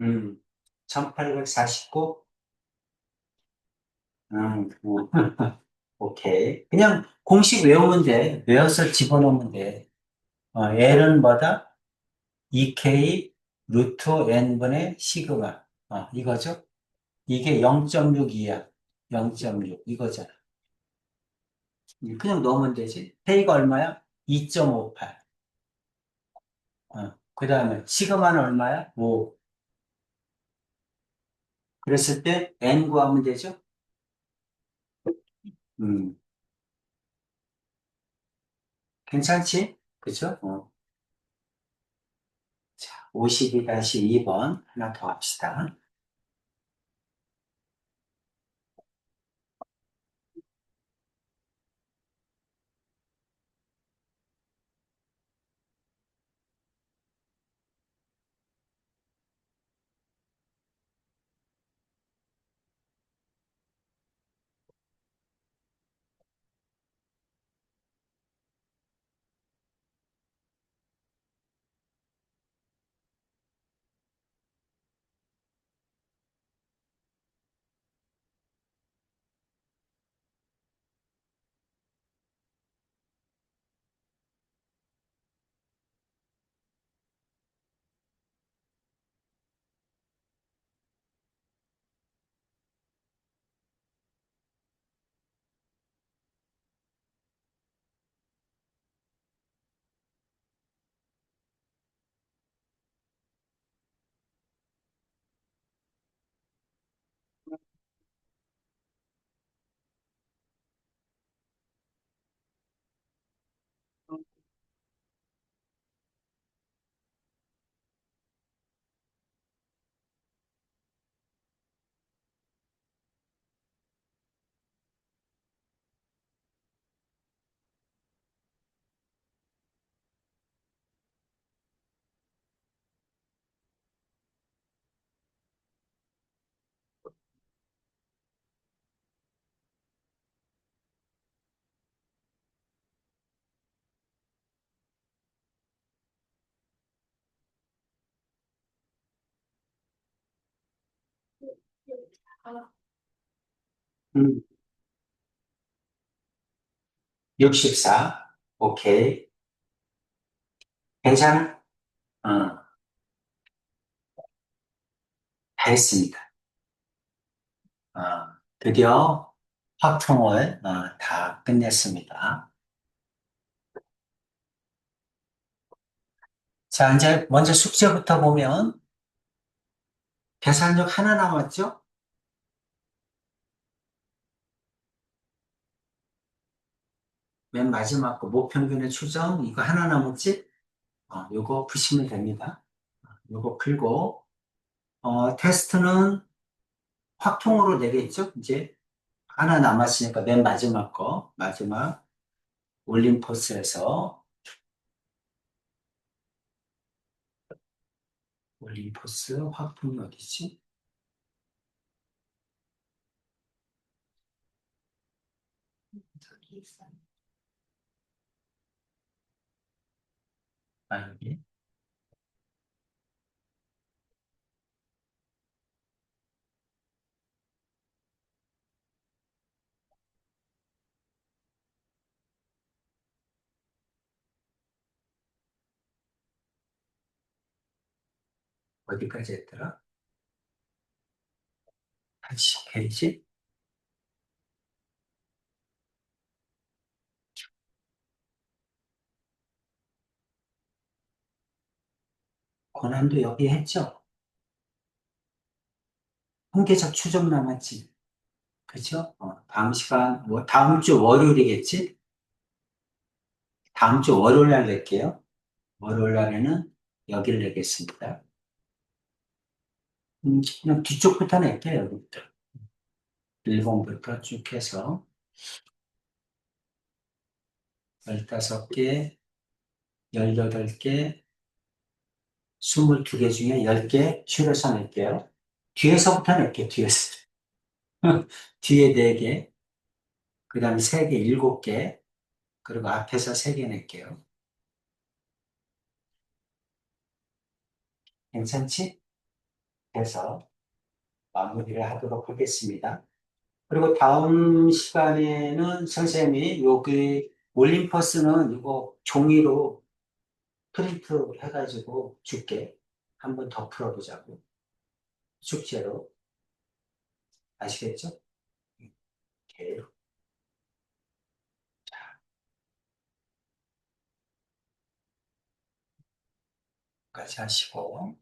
S1: 음, 1849? 뭐, 오케이. 그냥 공식 외우면 돼. 외워서 집어넣으면 돼. L은 뭐다? 2K 루트 N분의 시그마. 이거죠? 이게 0.62야. 0.6. 이거잖아. 그냥 넣으면 되지. K가 얼마야? 2.58. 그 다음에 시그마는 얼마야? 5. 그랬을 때 N 구하면 되죠? 음, 괜찮지? 그죠? 52-2번 하나 더 합시다.
S2: 아,
S1: 음, 64. 오케이. 괜찮아? 다 했습니다. 어, 드디어 확통을 다 끝냈습니다. 자, 이제 먼저 숙제부터 보면 계산력 하나 남았죠? 맨 마지막 거 모평균의 추정 이거 하나 남았지? 요거 푸시면 됩니다. 요거 풀고 테스트는 확통으로 내겠죠? 이제 하나 남았으니까 맨 마지막 거 마지막 올림포스에서 올림포스 확통이 어디지?
S2: 저기 있어요.
S1: 여기 어디까지 했더라? 80페이지? 권한도 여기 했죠? 통계적 추정 남았지? 그죠? 다음 시간, 뭐, 다음 주 월요일이겠지? 다음 주 월요일 날 낼게요. 월요일 날에는 여기를 내겠습니다. 그냥 뒤쪽부터 낼게요, 여기부터. 1번부터 쭉 해서 15개, 18개, 22개 중에 10개 줄여서 낼게요. 뒤에서부터 낼게요, 뒤에서. 뒤에 4개, 그 다음에 3개, 7개, 그리고 앞에서 3개 낼게요. 괜찮지? 그래서 마무리를 하도록 하겠습니다. 그리고 다음 시간에는 선생님이 여기 올림퍼스는 이거 종이로 프린트 해가지고 줄게. 한 번 더 풀어보자고. 숙제로. 아시겠죠? 이렇게 까지 하시고.